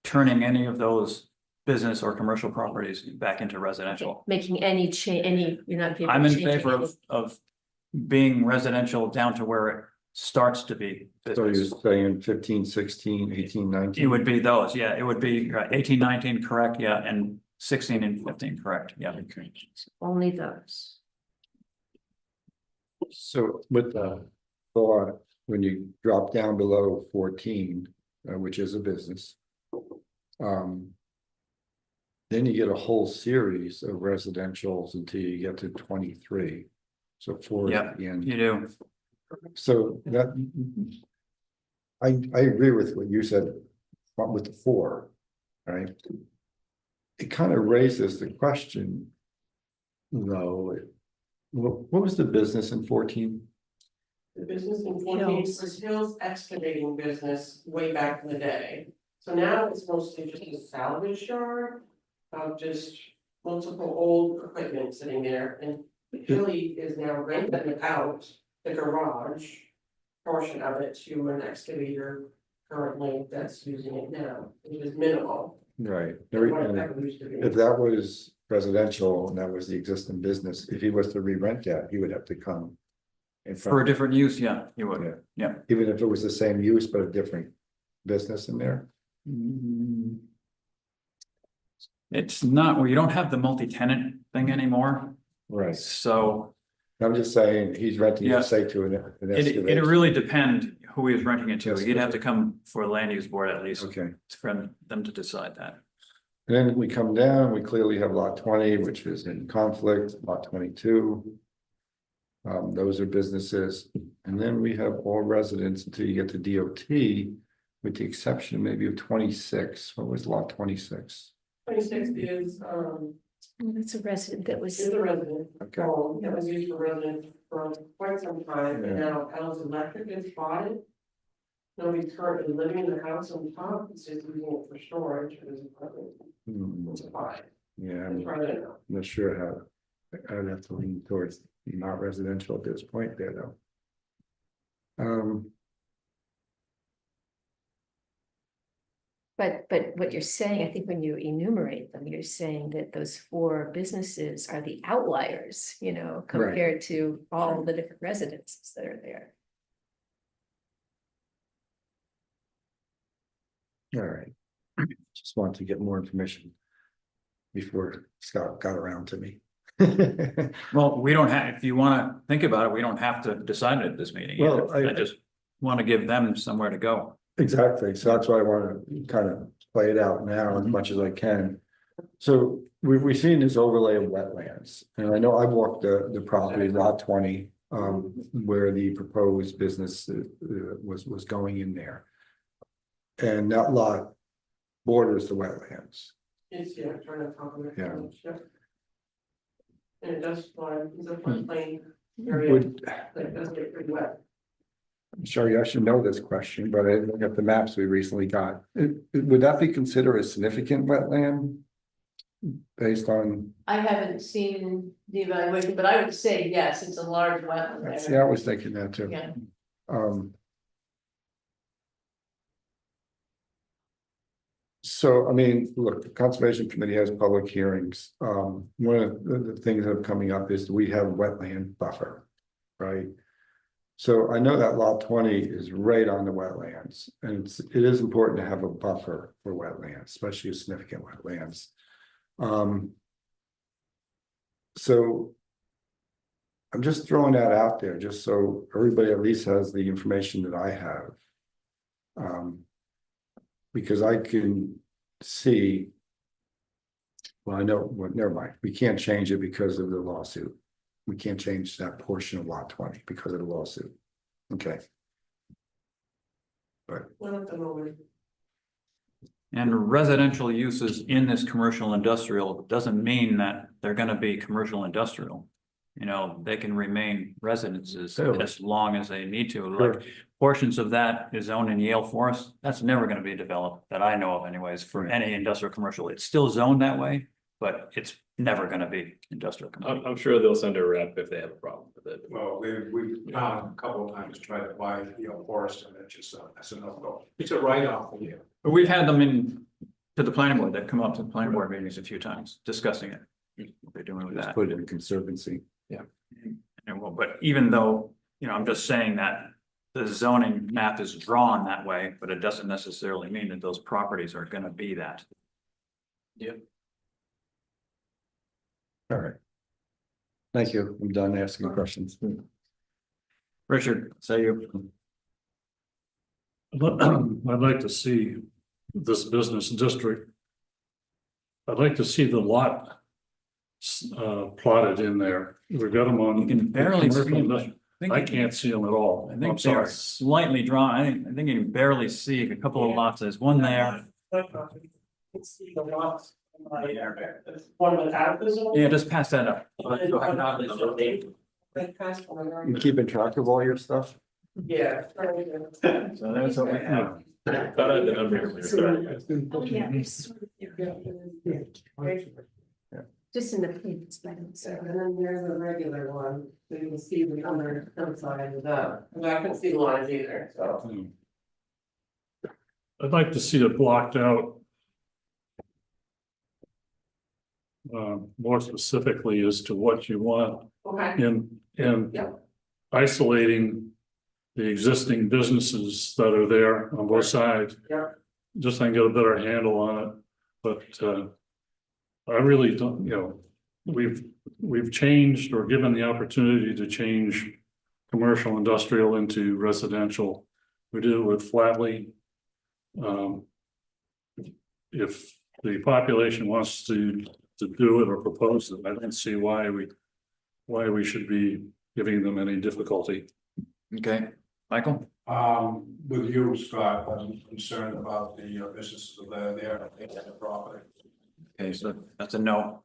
turning any of those business or commercial properties back into residential. Making any change, you're not. I'm in favor of being residential down to where it starts to be So you're business. saying 15, 16, 18, 19? It would be those, yeah, it would be 18, 19, correct, yeah, and 16 and 15, correct, yeah. Only those. So with the thought, when you drop down below 14, which is a business. Then you get a whole series of residentials until you get to 23. So 4 Yeah, at the end. You do, So that. I agree with what you said, with the 4, right? It kind of raises the question. Though, what was the business in 14? The business in 14 was Hill's excavating business way back in the day. So now it's mostly just a salvage yard of just multiple old equipment sitting there, and Hilly is now renting out the garage portion of it to an excavator currently that's using it now, which is minimal. Right. than what it ever used to be. If that was residential and that was the existing business, if he was to re-rent that, he would have to come. In for a front, different use, yeah, you would, yeah. even if it was the same use, but a different business in there. It's not, well, you don't have the multi-tenant thing anymore, Right. so I'm just saying, he's renting Yeah. it, say, to an it excavator. really depend who he was renting it to. Yes, He'd have to come for a land use board at least Okay, for them to decide that. And then we come down, we clearly have lot 20, which is in conflict, lot 22. Those are businesses, and then we have all residents until you get to DOT, with the exception maybe of 26. What was lot 26? 26 is, That's a resident that was, is a resident Okay. home that was used for residents for quite some time, and Yeah. now Al's Electric is bought it. Nobody's currently living in the house on top, it's just using it for storage, it was Hmm, to buy. yeah, It's right now. I'm not sure how, I'd have to lean towards not residential at this point there, though. but what you're saying, I think when you enumerate them, you're saying that those 4 businesses are the outliers, you know, compared to all the different residences that are there. All right. Just want to get more information before Scott got around to me. Well, we don't have, if you wanna think about it, we don't have to decide it at this meeting. Well, I just wanna give them somewhere to go. Exactly, so that's why I want to kind of play it out now as much as I can. So we've seen this overlay of wetlands, and I know I've walked the property lot 20. Where the proposed business was going in there. And that lot borders the wetlands. It's, yeah, trying to compliment. Yeah. And it does, it's a floodplain area, Would, but it does get pretty wet. I'm sorry, I should know this question, but I look at the maps we recently got. Would that be considered a significant wetland? Based on, I haven't seen the evaluation, but I would say yes, it's a large wetland see, area. I was thinking that too. Yeah. So, I mean, look, the Conservation Committee has public hearings. One of the things that are coming up is we have wetland buffer, right? So I know that lot 20 is right on the wetlands, and it is important to have a buffer for wetlands, especially significant wetlands. So I'm just throwing that out there, just so everybody at least has the information that I have. Because I can see. Well, I know, well, never mind, we can't change it because of the lawsuit. We can't change that portion of lot 20 because of the lawsuit. Okay. Not at the moment. And residential uses in this commercial industrial doesn't mean that they're gonna be commercial industrial. You know, they can remain residences Totally. as long as they need to, Sure. like portions of that is owned in Yale Forest. That's never gonna be developed, that I know of anyways, for any industrial commercial. It's still zoned that way, but it's never gonna be industrial commercial. I'm sure they'll send a rep if they have a problem with it. Well, we've found a couple of times tried to buy, forest, and that's a no-go. It's a write-off for you. But we've had them in to the planning board. They've come up to the planning board meetings a few times discussing it. What they're doing with Just that. put it in conservancy. And well, but even though, you know, I'm just saying that the zoning map is drawn that way, but it doesn't necessarily mean that those properties are gonna be that. All right. Thank you. I'm done asking questions. Richard, say you. I'd like to see this business district. I'd like to see the lot plotted in there. We've got them on. You can barely see commercial them. industrial. I can't see them at all. I I'm think they're sorry. slightly drawn. I think you can barely see a couple of lots. There's one there. Let's see the lots. One without the zone. Yeah, just pass that up. Right past one. You keeping track of all your stuff? Yeah. So that's what we have. Thought I had the number here. Oh, yeah, there's sort of- just in the previous plans. And then there's a regular one, so you can see the other side of that, and I couldn't see the lines either, so. I'd like to see it blocked out. More specifically as to what you want Okay, in Yep. isolating the existing businesses that are there on both sides. Yep. Just so I can get a better handle on it, but I really don't, we've changed or given the opportunity to change commercial industrial into residential. We did it with Flatley. If the population wants to do it or propose it, I don't see why we should be giving them any difficulty. Okay, Michael? With you, Scott, I'm concerned about the businesses that are there, and the property. Okay, so that's a no.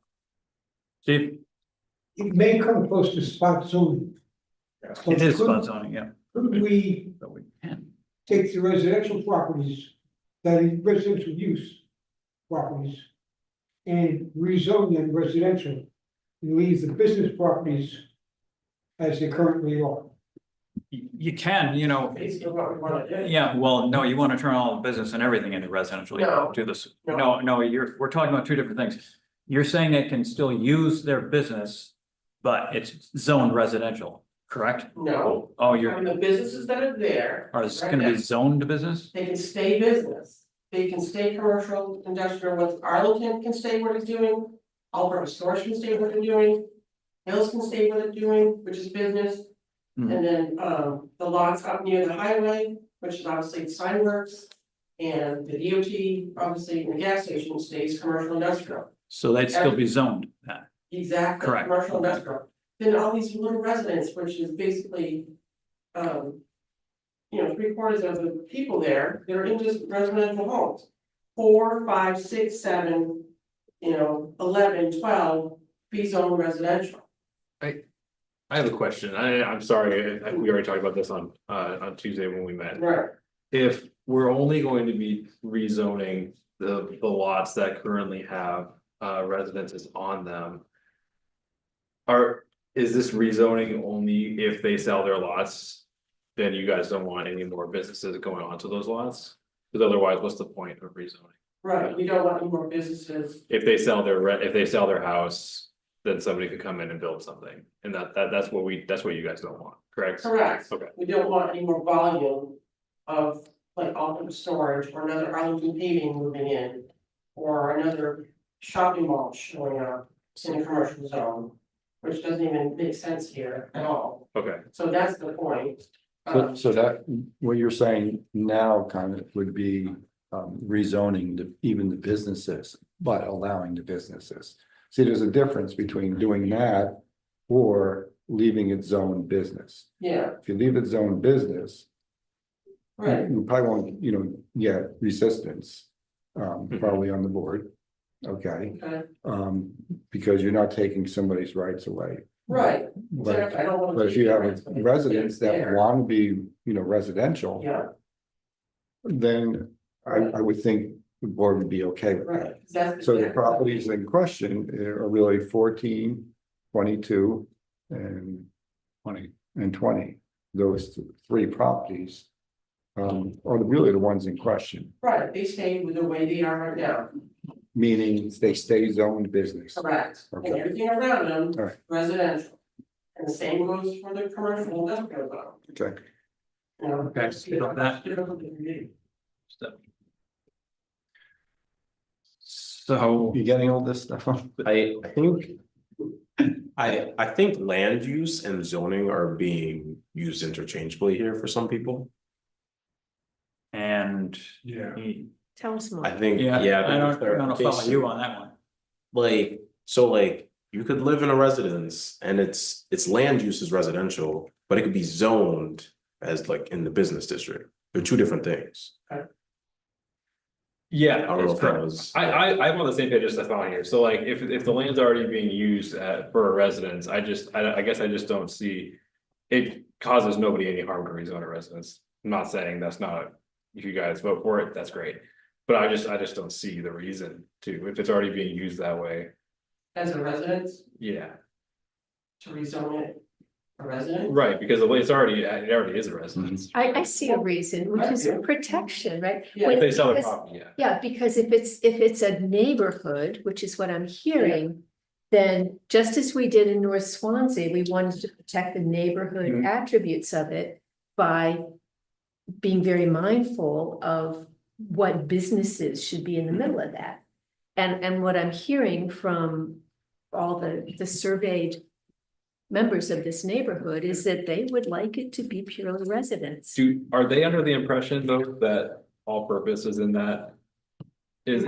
Steve? It may come close to spot zoning. It is spot zoning, yeah, Could we but we can. take the residential properties, that is residential use properties, and rezone them residential, and leave the business properties as they currently are? You can, you know, Basically what we wanna do. yeah, well, no, you want to turn all the business and everything into residential. You No. don't do this. No. No, we're talking about two different things. You're saying they can still use their business, but it's zoned residential, correct? No, Oh, from the businesses that are there. are this right gonna be now, zoned business? They can stay business, they can stay commercial, industrial, what Arlington can stay what it's doing. All-purpose storage can stay what they're doing. Hills can stay what they're doing, which is business. Mhm. And then, the lots up near the highway, which is obviously the sign works. And the DOT, obviously, and the gas station stays commercial industrial. So they'd still be zoned, that. Exactly, Correct. commercial Okay. industrial. Then all these little residents, which is basically, you know, 3/4 of the people there, they're in just residential homes. 4, 5, 6, 7, 11, 12, be zone residential. I have a question. I'm sorry, we already talked about this on Tuesday when we met. Right. If we're only going to be rezoning the lots that currently have residences on them. Is this rezoning only if they sell their lots? Then you guys don't want any more businesses going onto those lots? Because otherwise, what's the point of rezoning? Right, we don't want any more businesses. If they sell their house, then somebody could come in and build something, and that's what you guys don't want, correct? Correct. Okay. We don't want any more volume of like all-purpose storage or another Arlington paving moving in. Or another shopping mall showing up in a commercial zone, which doesn't even make sense here at all. Okay, So that's the point. So that, what you're saying now kind of would be rezoning even the businesses, but allowing the businesses. See, there's a difference between doing that or leaving it zone business. Yeah, If you leave it zone business, right, you probably won't, get resistance, probably on the board. Okay, okay, because you're not taking somebody's rights away. right, But, exactly, I don't want. but if you have residents that want to be, residential, Yeah, then I would think the board would be okay with that. right, that's. So the exactly- properties in question are really 14, 22, and 20. Those three properties are really the ones in question, Right, they stay with the way they are right now, meaning they stay zoned business. correct, and Okay. everything around them, All right. residential. And the same goes for the commercial industrial zone, Okay, you know. Okay, so that- So, you getting all this stuff? I think land use and zoning are being used interchangeably here for some people. and Yeah. Tell us more. I think, yeah, yeah. I don't follow clarification. you on that one. Like, you could live in a residence and its land use is residential, but it could be zoned as like in the business district. They're two different things. yeah, I don't know that's if that correct. was. I'm on the same page as I thought here, so like, if the land's already being used for a residence, I guess I just don't see. It causes nobody any harm to rezone a residence, I'm not saying that's not, if you guys vote for it, that's great. But I just don't see the reason to, if it's already being used that way, As a residence, yeah, to rezone it, a resident. right, because it already is a residence. I see a reason, which is protection, right? Yeah. When- If they sell their because- property, yeah. Yeah, because if it's a neighborhood, which is what I'm hearing, then just as we did in North Swansea, we wanted to protect the neighborhood Mhm. attributes of it by being very mindful of what businesses should be in the middle of that. And what I'm hearing from all the surveyed members of this neighborhood is that they would like it to be purely residents. Are they under the impression though that all purpose is in that Is,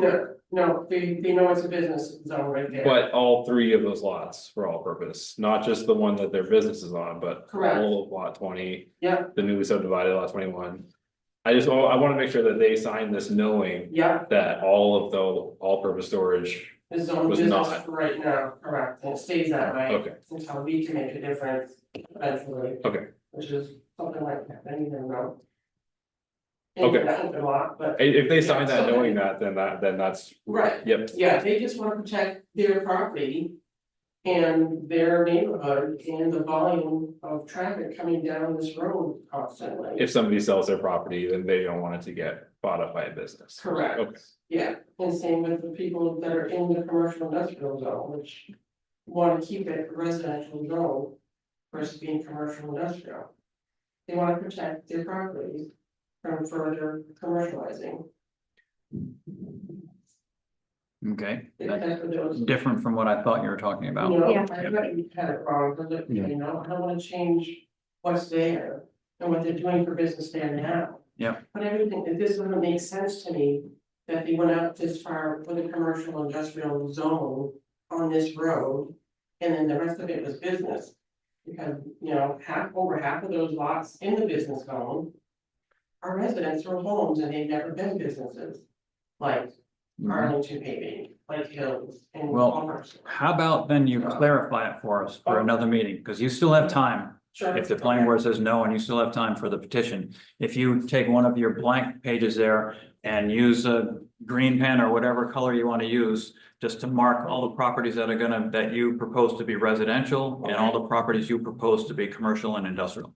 No, they know it's a business zone right there. but all three of those lots for all purpose, not just the one that their business is on, but Correct. all of lot 20. Yeah. The newly subdivided lot 21. I wanna make sure that they sign this knowing Yeah, that all of the all-purpose storage, the zone Was business not. right now, correct, and it stays that way. okay, Until we can make a difference eventually. Okay. Which is something like that, I don't even know. Okay. A lot, but. if they sign Yeah, that so- knowing that, then that's. Right. Yep, Yeah, they just wanna protect their property. And their neighborhood and the volume of traffic coming down this road constantly. if somebody sells their property, then they don't want it to get bought up by a business. Correct. Okay. Yeah, and same with the people that are in the commercial industrial zone, which wanna keep it residential zone versus being commercial industrial. They wanna protect their properties from further commercializing. Okay, That's what it was. different from what I thought you were talking about. You know, Yeah. I thought you had it wrong, because Yeah. you know, I don't wanna change what's there and what they're doing for business there now. Yeah. But everything, this doesn't make sense to me, that they went out this far with a commercial industrial zone on this road. And then the rest of it was business. Because, you know, over half of those lots in the business zone are residents or homes, and they've never been businesses. Like Arlington paving, like Hills and Well, Commerce. How about then you clarify it for us for another meeting, because you still have time. Sure. If the planning board says no, and you still have time for the petition, if you take one of your blank pages there and use a green pen or whatever color you want to use, just to mark all the properties that are gonna, that you propose to be residential and all the properties you propose to be commercial and industrial.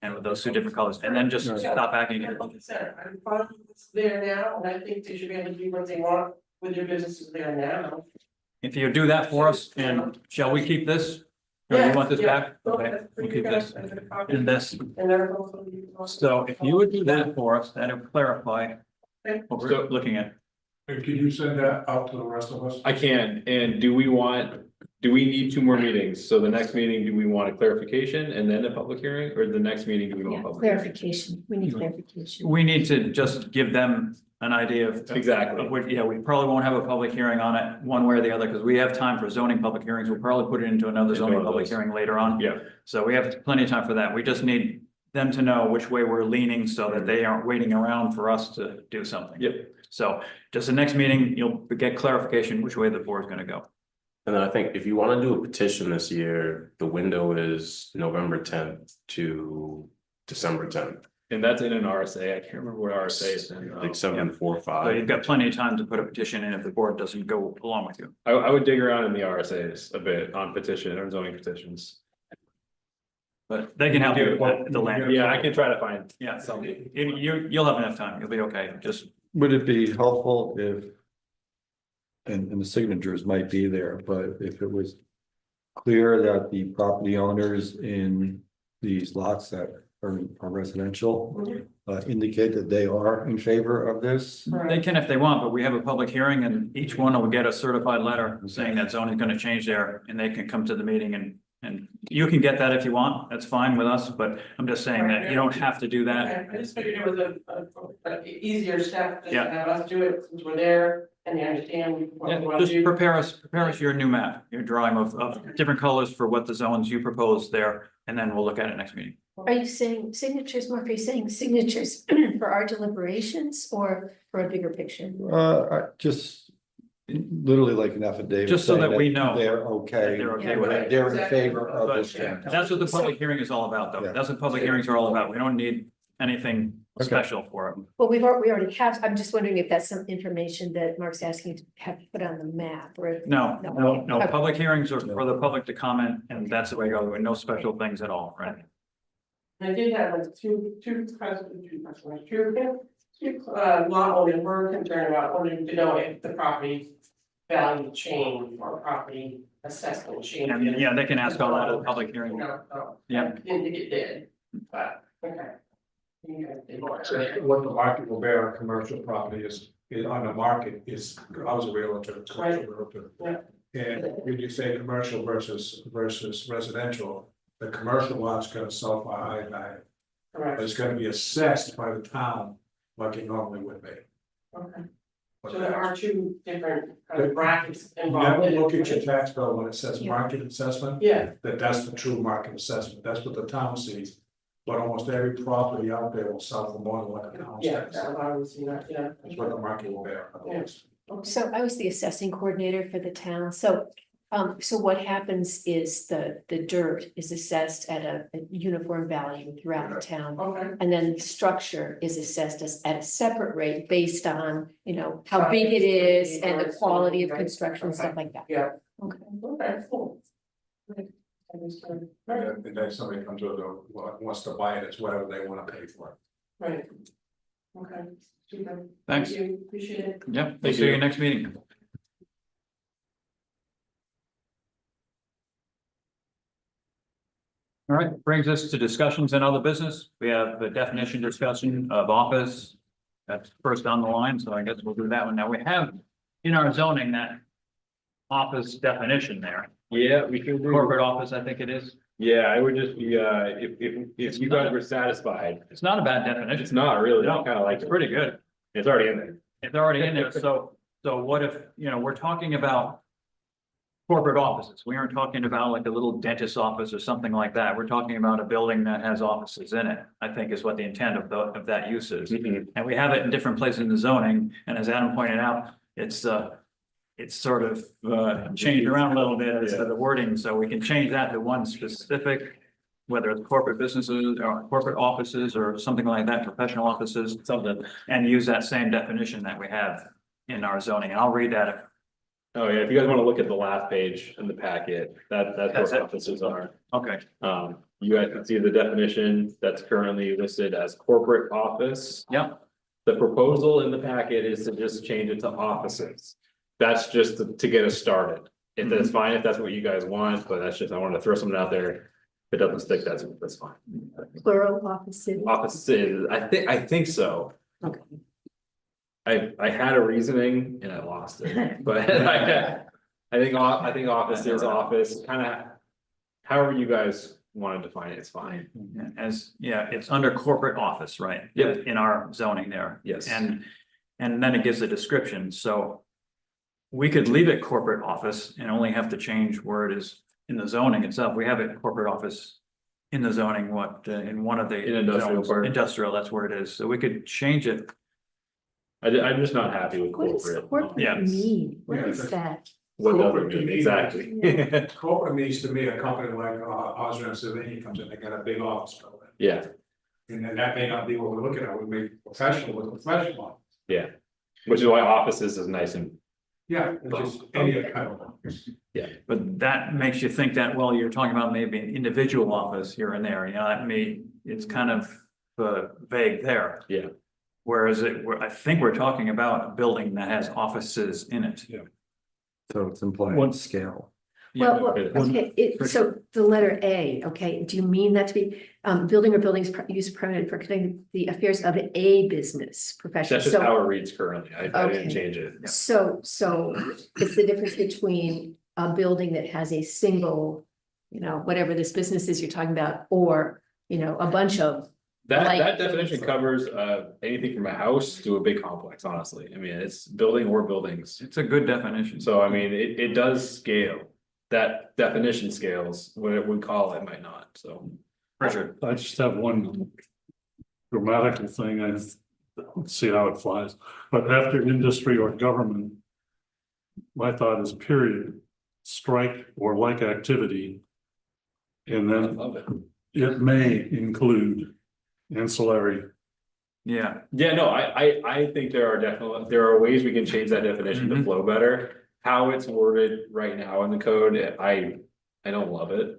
And with those two different colors, and then just stop acting. Like I said, I'm fine with what's there now, and I think they should be able to do what they want with their businesses there now. If you do that for us, and shall we keep this? Or you want this back? Okay, we'll keep this and this. And they're also. So if you would do that for us, that'll clarify what we're looking at. And can you send that out to the rest of us? I can, and do we need two more meetings? So the next meeting, do we want a clarification and then a public hearing, or the next meeting, do we want Yeah, a public hearing? clarification, we need clarification. We need to just give them an idea of. Exactly. Of what, yeah, we probably won't have a public hearing on it one way or the other, because we have time for zoning public hearings. We'll probably put it into another zoning one of public those. hearing later on. Yeah, So we have plenty of time for that. We just need them to know which way we're leaning so that they aren't waiting around for us to do something. Yep. So just the next meeting, you'll get clarification which way the board's gonna go. And then I think if you wanna do a petition this year, the window is November 10th to December 10th. and that's in an RSA. I can't remember what RSA is in. Like 745. So you've got plenty of time to put a petition in if the board doesn't go along with you. I would dig around in the RSA's a bit on petition or zoning petitions. But they can help you with the land. Yeah, I can try to find. Yeah, so you'll have enough time. You'll be okay. Just, Would it be helpful if? And the signatures might be there, but if it was clear that the property owners in these lots that are residential. Indicate that they are in favor of this. they can if they want, but we have a public hearing and each one will get a certified letter saying that zoning is gonna change there and they can come to the meeting and you can get that if you want. That's fine with us, but I'm just saying that you don't have to do that. Okay, I just figured it was a easier step, just Yeah. to have us do it since we're there and they understand what we Yeah, want just to do. prepare us your new map, your drawing of different colors for what the zones you propose there, and then we'll look at it next meeting. Are you saying signatures, Mark, are you saying signatures for our deliberations or for a bigger picture? I just literally like an affidavit. Just so that saying we know They're okay. that they're okay with it. They're in favor of But this change. that's what the public hearing is all about, though. Yeah. That's what public hearings are all about. We don't need anything Okay. special for it. Well, we already have, I'm just wondering if that's some information that Mark's asking to have put on the map or. if- No, no, Okay. public hearings are for the public to comment, and that's the way it goes. No special things at all, right? I did have like two lot owners were concerned about wanting to know if the property value changed or property assessment changed. And yeah, they can ask all that at a public hearing. No, no. Yeah. Didn't think it did, but, okay. You guys did. What the market will bear on commercial property is on the market is, I was a realtor, commercial realtor. Yeah. And when you say commercial versus residential, the commercial lot's gonna sell for a high value. But Correct, it's gonna be assessed by the town like it normally would be. okay. So there are two different kind of brackets involved. Never in it, look at your right? tax bill when it says Yeah. market assessment, Yeah, that's the true market assessment, that's what the town sees. But almost every property out there will sell for more than what the town yeah, says. I've always seen that, yeah. That's what the market will bear. otherwise. So I was the assessing coordinator for the town, so what happens is the dirt is assessed at a uniform value throughout the town. Okay, And then the structure is assessed at a separate rate based on, how big it is and the quality of construction, and stuff like that. yeah, Okay. okay, cool. Okay, understood. And then somebody comes with wants to buy it, it's whatever they wanna pay for it. Right. Okay, super. Thanks. Thank you, appreciate it. Yep, we'll see you next meeting. All right, brings us to discussions and other business. We have the definition discussion of office. That's first on the line, so I guess we'll do that one. Now, we have in our zoning that office definition there. Yeah, we can. Corporate office, I think it is. Yeah, I would just be, if you guys were satisfied, It's not a bad definition. it's not really, I No, kind of like it's it. pretty good. It's already in there. It's already in there, so what if, we're talking about. Corporate offices, we aren't talking about like a little dentist's office or something like that, we're talking about a building that has offices in it, I think is what the intent of that use is. Mhm. And we have it in different places in the zoning, and as Adam pointed out, it's sort of changed around a little bit as to the wording, so we can change that to one specific. Whether it's corporate businesses or corporate offices or something like that, professional offices, something, and use that same definition that we have in our zoning, and I'll read that. Oh, yeah, if you guys want to look at the last page in the packet, that's That's what it. offices are. Okay, You guys can see the definition that's currently listed as corporate office. yep, The proposal in the packet is to just change it to offices. That's just to get us started. If that's fine, if that's what you guys want, but that's just, I wanted to throw something out there. If it doesn't stick, that's fine. Plural offices. Offices, I think so. Okay. I had a reasoning and I lost it, but I think office is office, kind of. However you guys want to define it, it's fine. it's under corporate office, right? Yep. In our zoning there. Yes. And then it gives a description, so. We could leave it corporate office and only have to change where it is in the zoning itself, we have it corporate office. In the zoning, in one of the. In industrial zones. part. Industrial, that's where it is, so we could change it. I'm just not happy with What does corporate. Yeah. corporate mean? What Yeah, is that? What does it Corporate to mean me, exactly? Corporate means to me, a company like Osram Sylvania comes in, they got a big office building. Yeah, And then that may not be what we're looking at, we may be professional with a professional. yeah, which is why offices is nice and, Yeah, it's just any kind of office. But that makes you think that, well, you're talking about maybe an individual office here and there, it's kind of vague there. yeah. Whereas I think we're talking about a building that has offices in it. Yeah. So it's implying One- scale. Well, it is. okay, so the letter A, okay, do you mean that to be, building or buildings used permanent for conducting the affairs of a business profession? That's just how it reads currently. I Okay. didn't change it. So it's the difference between a building that has a single, whatever this business is you're talking about, or, a bunch of. That Like- definition covers anything from a house to a big complex, honestly. I mean, it's building or buildings. It's a good definition. So I mean, it does scale. That definition scales, what we call it might not, so. Richard, I just have one grammatical thing, let's see how it flies, but after industry or government. My thought is period, strike or like activity. And I then love it. it may include ancillary. yeah, Yeah, no, I think there are ways we can change that definition to Mhm. flow better. How it's worded right now in the code, I don't love it.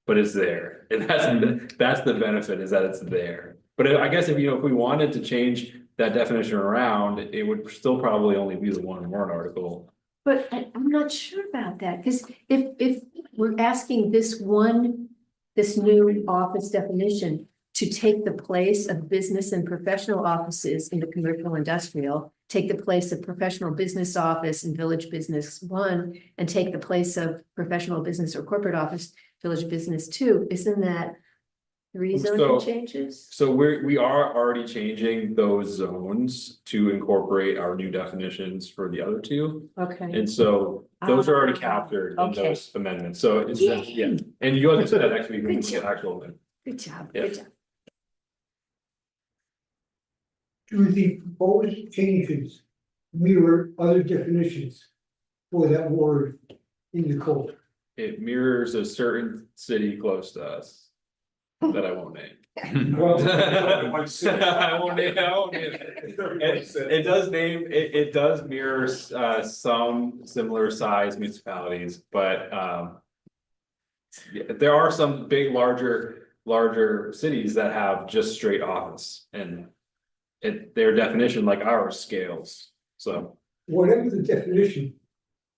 But it's there, and that's the benefit, is that it's there. But I guess if we wanted to change that definition around, it would still probably only be the one warrant article. But I'm not sure about that, because if we're asking this new office definition to take the place of business and professional offices in the commercial industrial, take the place of professional business office in village business 1, and take the place of professional business or corporate office, village business 2, isn't that rezoning changes? So we are already changing those zones to incorporate our new definitions for the other two. Okay, And so those are already Ah, captured in okay. those amendments, so it's just, yeah, and you understand that next week when we Good get job. actual. good job, Yeah. good job. Do the proposed changes mirror other definitions for that word in the code? It mirrors a certain city close to us that I won't name. Well, I won't name, I won't name it. It does name, it does mirror some similar size municipalities, but yeah, there are some big, larger cities that have just straight office and their definition, like ours, scales, so. whatever the definition,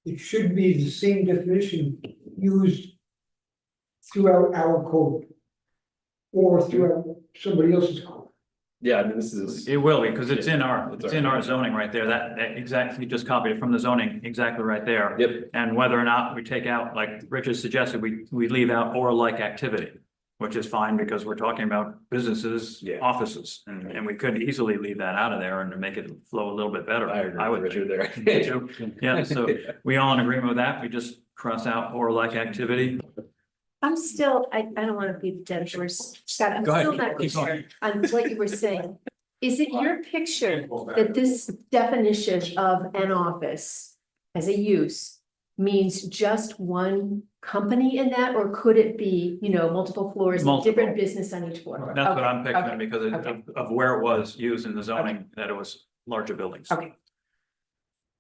it should be the same definition used throughout our code. Or throughout somebody else's code. Yeah, I mean, this is, It will, because it's in our, It's it's in our- our zoning right there, that exactly, just copied it from the zoning, exactly right there. yep, And whether or not we take out, like Richard suggested, we leave out or like activity. Which is fine because we're talking about businesses, Yeah. offices, and we could easily leave that out of there and make it flow a little bit better. I agree would with think. Richard there. Me too. Yeah, so we all in agreement with that, we just cross out or like activity. I'm still, I don't wanna be the dead horse, Scott, I'm Go ahead, still not keep sure going. on what you were saying. Is it your picture that this definition of an office as a use means just one company in that, or could it be, multiple floors, and Multiple. different business on each floor? That's what Okay, I'm picturing okay, because okay. of where it was used in the zoning, that it was larger buildings. Okay.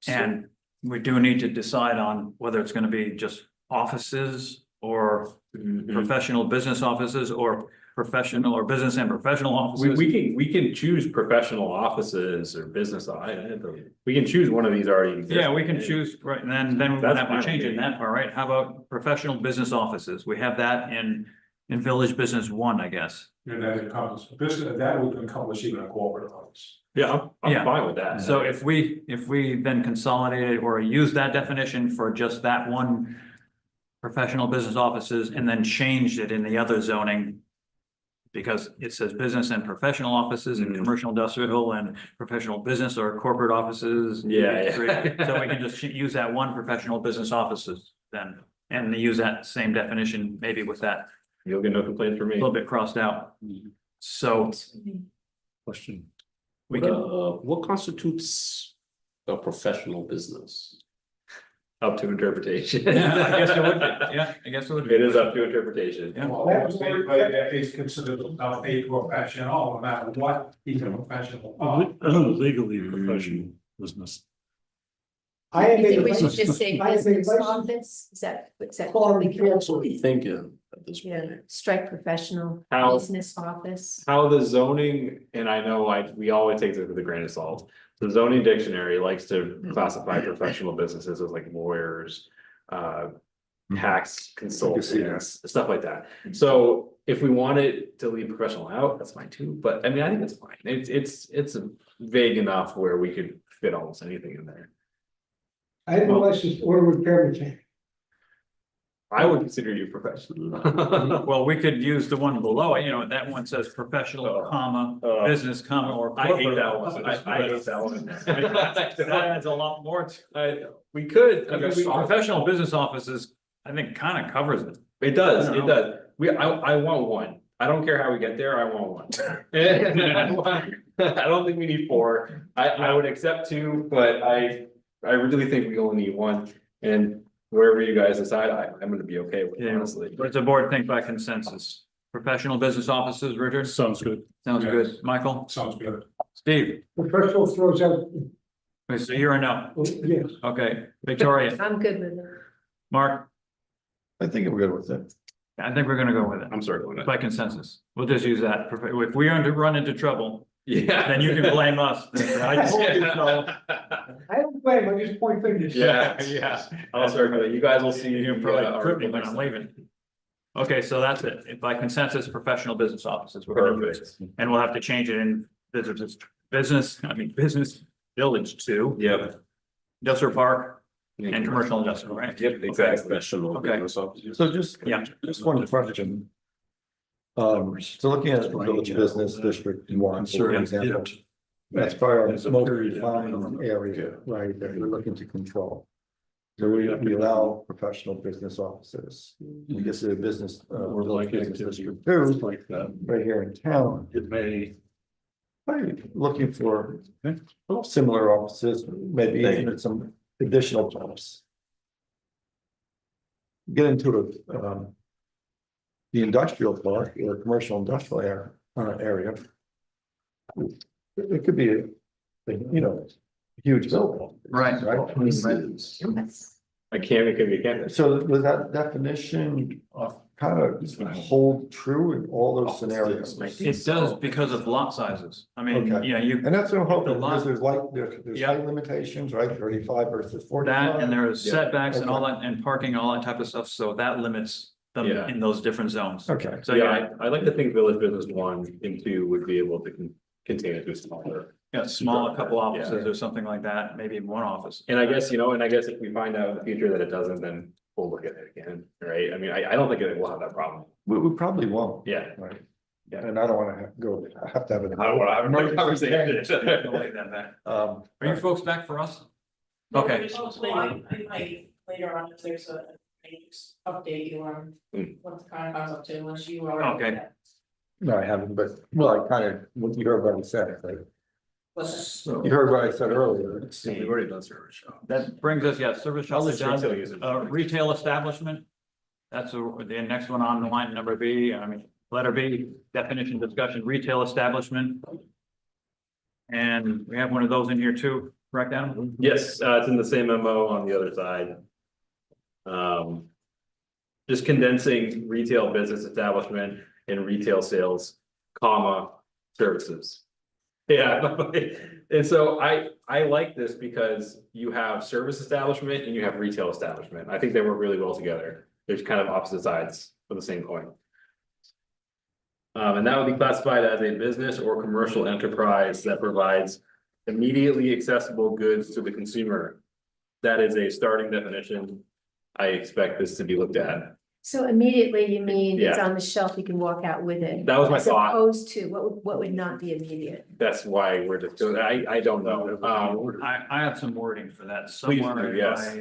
And we do need to decide on whether it's gonna be just offices or professional business offices or professional or business and professional offices. We can choose professional offices or business, we can choose one of these already. Yeah, we can existing. choose, right, and then we won't That's have fine to change with it in me. that part, right? How about professional business offices? We have that in Village Business One, I guess. And that encompasses business, that would encompass even a corporate office. Yeah, I'm Yeah. fine with that. So if we then consolidate or use that definition for just that one professional business offices and then changed it in the other zoning because it says business and professional offices and Mhm. commercial industrial and professional business or corporate offices. Yeah. So we can just use that one professional business offices then, and use that same definition, maybe with that You'll get no complaints from a me. little bit crossed out. So Question. we can, What constitutes a professional business? Up to interpretation. yeah, I guess it would be, yeah, I guess it would be. It is up to interpretation. Yeah. Well, anybody that is considered a professional, no matter what, he's a professional. Legally professional business. I have You think a we should license, just say I have a business license office, is that? car That's what we thinking at this Yeah, point. strike professional, How- business office. How the zoning, and I know we always take this with a grain of salt. The zoning dictionary likes to classify professional businesses as like lawyers, tax consultants, stuff like that. So if we wanted to leave professional out, that's fine too, but I mean, I think that's fine. It's vague enough where we could fit almost anything in there. I have a license auto repair mechanic. I would consider you professional. Well, we could use the one below it, that one says professional, comma, business, comma, or. I hate that corporate one. I hate offices. that one. That adds a lot more to. We could, I mean, professional business offices, I think, kind of covers it. it does, I it don't does. I want one. I don't care how we get there, I want one. I don't think we need four. I would accept two, but I really think we only need one. And wherever you guys decide, I'm gonna be okay with it, Yeah. honestly. What does the board think by consensus? Professional business offices, Richard? Sounds good. Sounds Yes. good. Michael? Sounds good. Steve? Professional throws out, Wait, so you're a no. yes, Okay. Victoria? I'm good with it. Mark? I think I'm good with it. I think we're gonna go with it I'm sorry, going by consensus. We'll just use that. If we run into trouble, Yeah. then you can blame us. I told you so. I don't blame, I just point fingers. Yeah. Yeah. I'll circle it. You guys will see. You the, probably article could be when next I'm time. leaving. Okay, so that's it. By consensus, professional business offices, we're gonna use it. Perfect. And we'll have to change it in business village too, Yep. industrial park and commercial industrial, right? Yep, exactly. Professional Okay. business officers. So just, Yeah. just one question. So looking at the village business district one, for example. That's probably our most common area, right, that we're looking to control. So we allow professional business offices. We guess a business, village business district two, like that. right here in town. It may. Probably looking for similar offices, maybe even some additional jobs. Get into the industrial park or commercial industrial area. It could be a huge building. Right. I can't, it could be a campus. So was that definition kind of hold true in all those scenarios? It does because of lot sizes. I mean, Okay. yeah, you, And that's what I'm hoping, The lot- because there's Yeah. height limitations, right, 35 versus 45. that and there's Yeah. setbacks and all that and parking, all that type of stuff. So that limits them Yeah. in those different zones. Okay, So yeah, Yeah, I like to think village business one and two would be able to contain it to a smaller. yeah, small, a couple offices or something like that, maybe one office. And I guess, if we find out in the future that it doesn't, then we'll look at it again, right? I mean, I don't think it will have that problem. we probably won't. Yeah. Right. Yeah. And I don't want to have to have it. I don't wanna have another conversation. Delay that back. Are you folks back for us? Okay. Well, I might later on if there's a, I just update you on what the kind of comes up to, unless you already. Okay. No, I haven't, but, well, I kind of, what you heard what I said, right? So You heard what I said earlier. We've already done service shop. that brings us, yeah, service shops are Retail done. users. Retail establishment. That's the next one on the line, number B, letter B, definition discussion, retail establishment. And we have one of those in here too, correct, Adam? Yes, it's in the same memo on the other side. Just condensing retail business establishment and retail sales, comma, services. Yeah, and so I like this because you have service establishment and you have retail establishment. I think they work really well together. There's kind of opposite sides of the same coin. And that would be classified as a business or commercial enterprise that provides immediately accessible goods to the consumer. That is a starting definition. I expect this to be looked at. So immediately you mean it's Yeah. on the shelf, you can walk out with it? That was my As thought. opposed to, what would not be immediate? That's why we're just doing, I don't know. I have some wording for that Please do, somewhere. yes.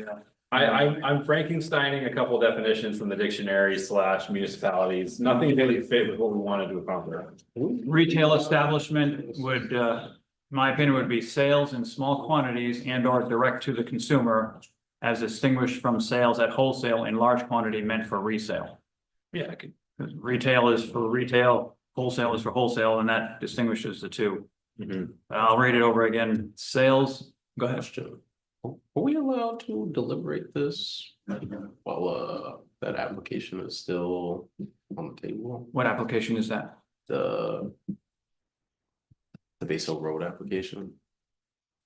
I'm Frankensteining a couple definitions from the dictionary / municipalities. Nothing really fit with what we wanted to accomplish. Retail establishment would, my opinion, would be sales in small quantities and or direct to the consumer. As distinguished from sales at wholesale in large quantity meant for resale. Yeah, retail is for retail, wholesale is for wholesale, and that distinguishes the two. I'll read it over again. Sales, go ahead. Are we allowed to deliberate this while that application is still on the table? What application is that? The Base Hill Road application?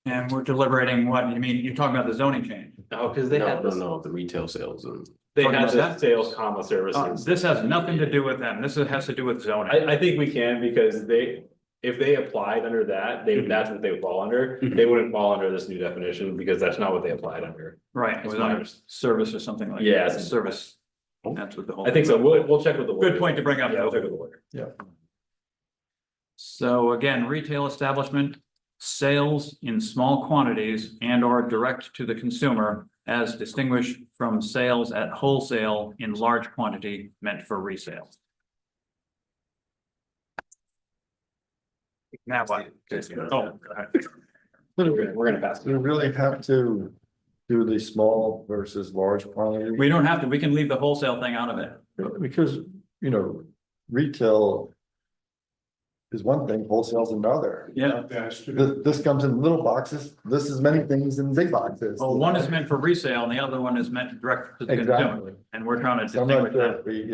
And we're deliberating what, you mean, you're talking about the zoning change? No, because they had this, No, the retail sales and. they Talking had about this that? sales comma services. This has nothing to do with them. This has to do with zoning. I think we can because if they applied under that, that's what they would fall under. Mhm. They wouldn't fall under this new definition because that's not what they applied under. Right, it was under service or something like that. Yeah. Service. That's what the whole. I think so. We'll check with the. Good point to bring up. Yeah, we'll check with the lawyer. So again, retail establishment, sales in small quantities and or direct to the consumer as distinguished from sales at wholesale in large quantity meant for resale. Now what? Oh, We're gonna pass. Do we really have to do the small versus large quantity? we don't have to, we can leave the wholesale thing out of it. Because, retail is one thing, wholesale's another. Yeah, That's true. This comes in little boxes, this is many things in big boxes. well, one is meant for resale and the other one is meant direct to the consumer. Exactly. And we're trying to So I'm not distinguish sure that. if we,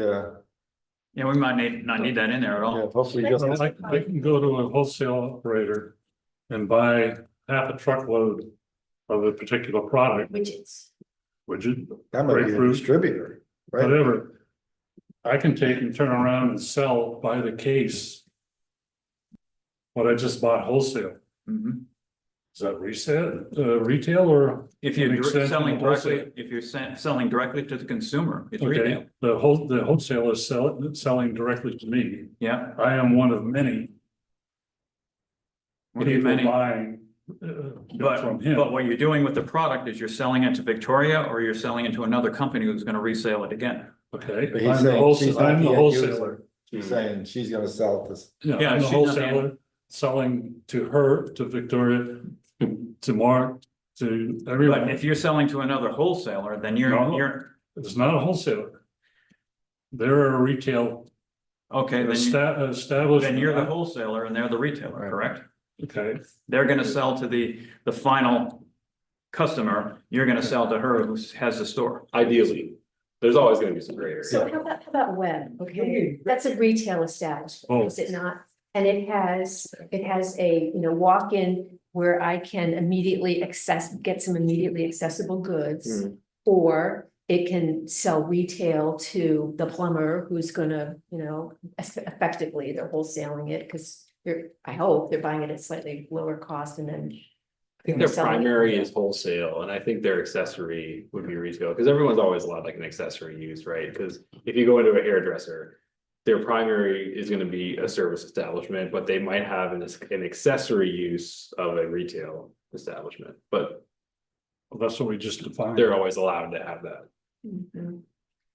Yeah, we might not need that in there at all. hopefully just. Well, I can go to a wholesale operator and buy half a truckload of a particular product, Widgets. widget, That might be a grapefruit, distributor, right? whatever. I can take and turn around and sell by the case what I just bought wholesale. Mhm. Is that retail or? If you're Makes sense, selling wholesale. directly, if you're selling directly to the consumer, it's Okay, retail. the wholesaler is selling directly to me. Yeah. I am one of many What do you people mean? buying. From him. But what you're doing with the product is you're selling it to Victoria or you're selling it to another company who's gonna resell it again. Okay, But he's I'm the saying she's not I'm the end wholesaler. user. She's saying she's gonna sell this. Yeah, I'm the she's not the wholesaler, selling to her, to Victoria, to Mark, to But everyone. if you're selling to another wholesaler, then No. you're, It's not a wholesaler. They're a retail okay, establishment. then you're the wholesaler and they're the retailer, Right. correct? Okay, They're gonna sell to the final customer, you're gonna sell to her who has the store. Ideally, there's always gonna be some gray area. So how about web, okay, that's a retail establishment, is it not? And it has a, you know, walk-in where I can immediately get some immediately accessible goods. Or it can sell retail to the plumber who's gonna, you know, effectively, they're wholesaling it, because I hope they're buying it at slightly lower cost and then. I think their primary is wholesale, and I think their accessory would be retail, because everyone's always allowed like an accessory use, right? Because if you go into a hairdresser, their primary is gonna be a service establishment, but they might have an accessory use of a retail establishment, but well, that's what we just defined. they're always allowed to have that. Mhm.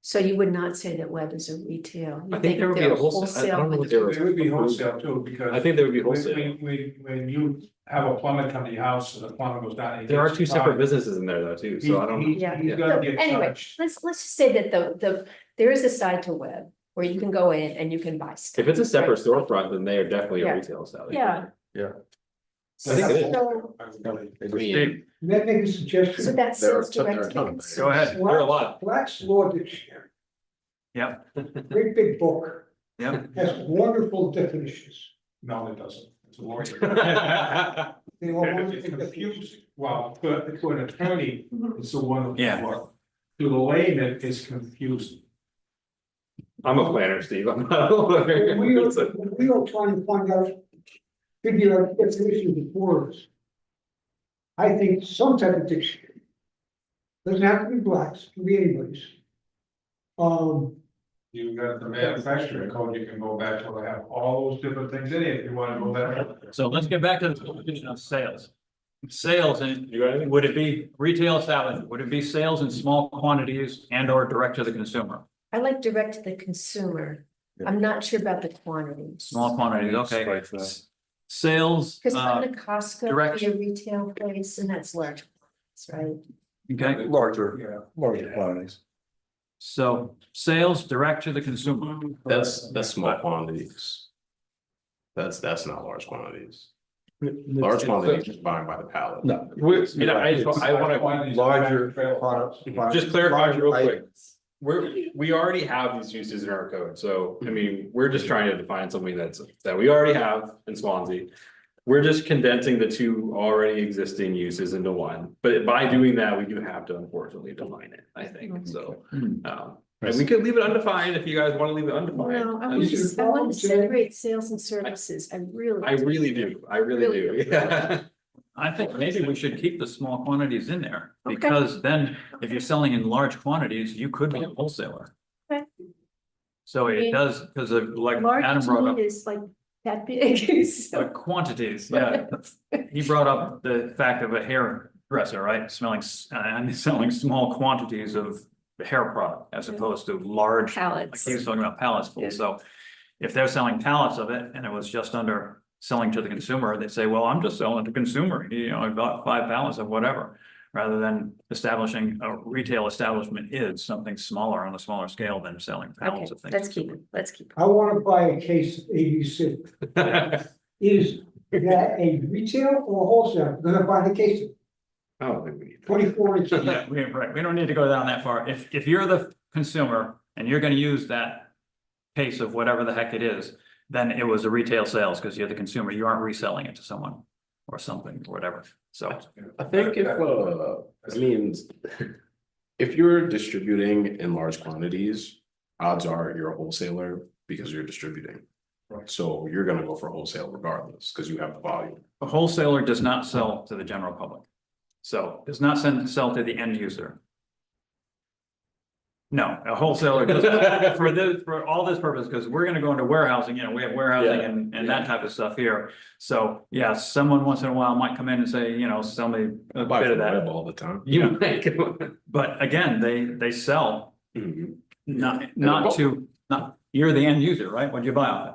So you would not say that web is a retail? You I think there would be they're a wholesale, I don't know what they were. It would be wholesale too, because. I think they would be when- wholesale. When you have a plumber come to your house and the plumber goes down. and There are gets two separate caught, businesses in there though, too, so I don't know. Yeah. He's So gonna get anyway, charged. let's just say that there is a side to web where you can go in and you can buy stuff. If it's a separate right? storefront, then they are definitely a Yeah. retail establishment. Yeah. Yeah. I think it is. So Steve, May I make a suggestion? so that There are sells direct to the ton of consumer. go ahead. There are a lot. Black's Law Dictionary, Yep, great big book, yep. has wonderful definitions. No, it doesn't. It's a lawyer. They all want to It's think that confusing. Well, to an attorney, it's a wonderful Yeah. book. To the layman, it's confusing. I'm a planner, Steve, I'm not a lawyer. We are trying to find out, figure out definitions of words. I think some type of dictionary. Doesn't have to be Black's, it can be anybody's. You got the manufacturing code, you can go back to, it, have all those different things in it, if you wanna go back. So let's get back to the definition of sales. Sales, and You got anything? would it be retail establishment? Would it be sales in small quantities and or direct to the consumer? I like direct to the consumer. I'm not sure about the quantities. Small quantities, okay. Strike that. Sales, Because I'm in a Costco, direct- be a retail place, and that's large, right? okay, Larger quantities. so sales direct to the consumer. That's small quantities. That's not large quantities. Large quantities is buying by the pallet. No. You know, I wanna Larger. just clarify real quick. We already have these uses in our code, so I mean, we're just trying to define something that we already have in Swansea. We're just condensing the two already existing uses into one, but by doing that, we do have to unfortunately define it, I think, so. And we could leave it undefined if you guys wanna leave it undefined. No, I want to separate sales and services, I really. I really do, I really do, yeah. I think maybe we should keep the small quantities in there, Okay. because then if you're selling in large quantities, you could be a wholesaler. Okay. So it mean, does, because of like Large Adam to brought up, me is like that big, so. quantities, yeah. He brought up the fact of a hairdresser, right, and selling small quantities of hair product as opposed to large. Like Pallets. he was talking about pallets full, Yeah. so if they're selling pallets of it and it was just under selling to the consumer, they say, well, I'm just selling to consumer, you know, I bought 5 pallets of whatever. Rather than establishing a retail establishment is something smaller on a smaller scale than selling Okay, pallets of things. let's keep it, let's keep it. I wanna buy a case of ABC. Is that a retail or wholesale? I'm gonna buy the case, I don't think we need that. 24 inches. Yeah, we don't need to go down that far. If you're the consumer and you're gonna use that case of whatever the heck it is, then it was a retail sales, because you're the consumer, you aren't reselling it to someone or something, or whatever, so. I think I mean, if you're distributing in large quantities, odds are you're a wholesaler because you're distributing. So you're gonna go for wholesale regardless, because you have the volume. A wholesaler does not sell to the general public. So does not sell to the end user. No, a wholesaler does, for all this purpose, because we're gonna go into warehousing, we have warehousing Yeah, and that type of stuff here. So, yeah, someone once in a while might come in and say, sell me a Buy bit of from that. Web all the time. Yeah. But again, they sell, Mhm. not, you're the end user, right? What'd you buy off it?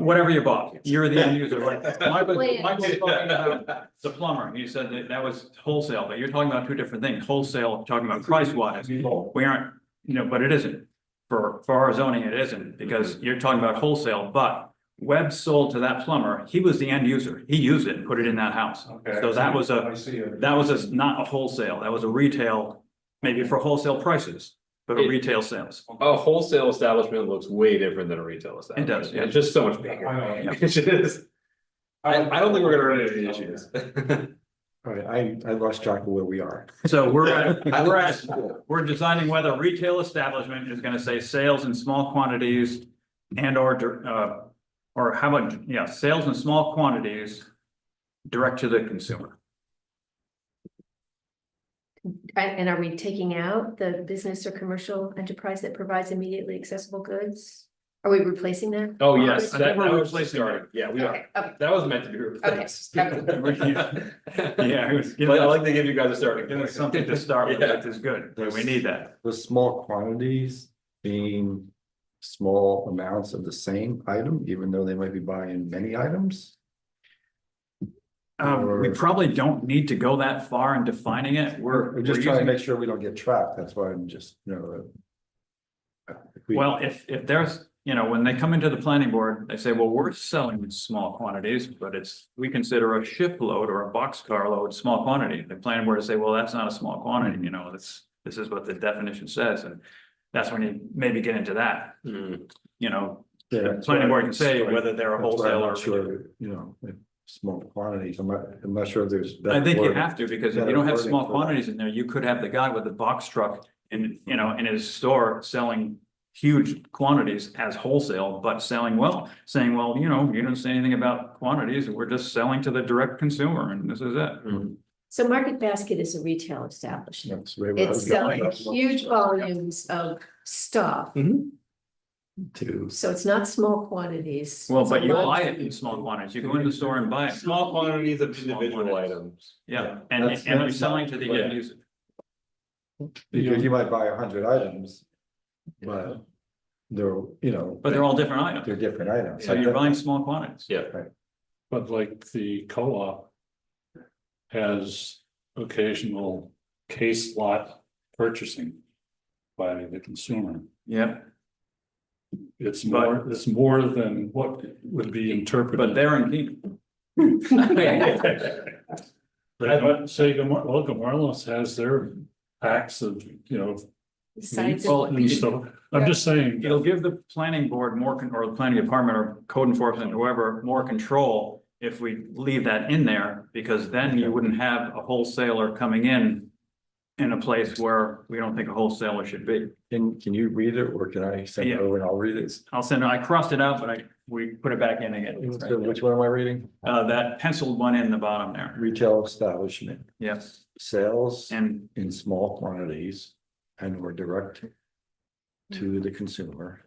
Whatever you bought, you're the end user, like, Michael was talking about the plumber, he said that was wholesale, but you're talking about two different things, wholesale, talking about price wise. We aren't, but it isn't, for our zoning, it isn't, because you're talking about wholesale, but Webb sold to that plumber, he was the end user, he used it and put it in that house. Okay. So that was I see it. not a wholesale, that was a retail, maybe for wholesale prices, but a retail sales. A wholesale establishment looks way different than a retail establishment. does, yeah. It's just so much bigger. I know. It is. I don't think we're gonna run into any issues. All right, I lost track of where we are. So we're designing whether retail establishment is gonna say sales in small quantities and or how about, sales in small quantities direct to the consumer. And are we taking out the business or commercial enterprise that provides immediately accessible goods? Are we replacing that? Oh, yes, I think that we're was replacing starting. Yeah, we are. Okay, okay, That was meant to be replaced. Yeah, it was But I like to give you guys a starting. Give us point. something to start with, Yeah. which is good, we need that. The small quantities being small amounts of the same item, even though they might be buying many items. We probably don't need to go that far in defining it, We're just trying to using- make sure we don't get trapped, that's why I'm just, Well, if there's, when they come into the planning board, they say, well, we're selling in small quantities, but we consider a shipload or a boxcar load small quantity. The planning board will say, well, that's not a small quantity, this is what the definition says, and that's when you maybe get into that. Mm. The planning board can say whether they're a wholesale or. Sure, if small quantities, I'm not sure if there's. I think you better have to, because if better you don't have wording small for that. quantities in there, you could have the guy with the box truck in his store selling huge quantities as wholesale, but saying, well, you didn't say anything about quantities, we're just selling to the direct consumer, and this is it. so Market Basket is a retail establishment. That's where I was It's selling going. huge volumes of stuff, To, so it's not small quantities. Well, It's but a you lot- buy it in small quantities, you go in the store and buy it. Small quantities of Small individual quantities. items. Yeah, and That's- you're that's selling not- to the yeah. end user. because you might buy 100 items, but they're, But they're all different items, they're different items. so you're buying small quantities. Yeah. But like the co-op has occasional case lot purchasing by the consumer. Yep, It's But- more than what would be interpreted. but they're in Keenan. But say, Gamarlos has their packs of, Besides, Well, and stuff. I'm just saying. It'll give the planning board or the planning department or code enforcement, whoever, more control if we leave that in there, because then you wouldn't have a wholesaler coming in a place where we don't think a wholesaler should be. Can you read it, or can I send it Yeah. over and I'll read it? I crossed it out, but we put it back in again. So which one am I reading? That penciled one in the bottom there. Retail establishment, Yes, sales and in small quantities and or direct to the consumer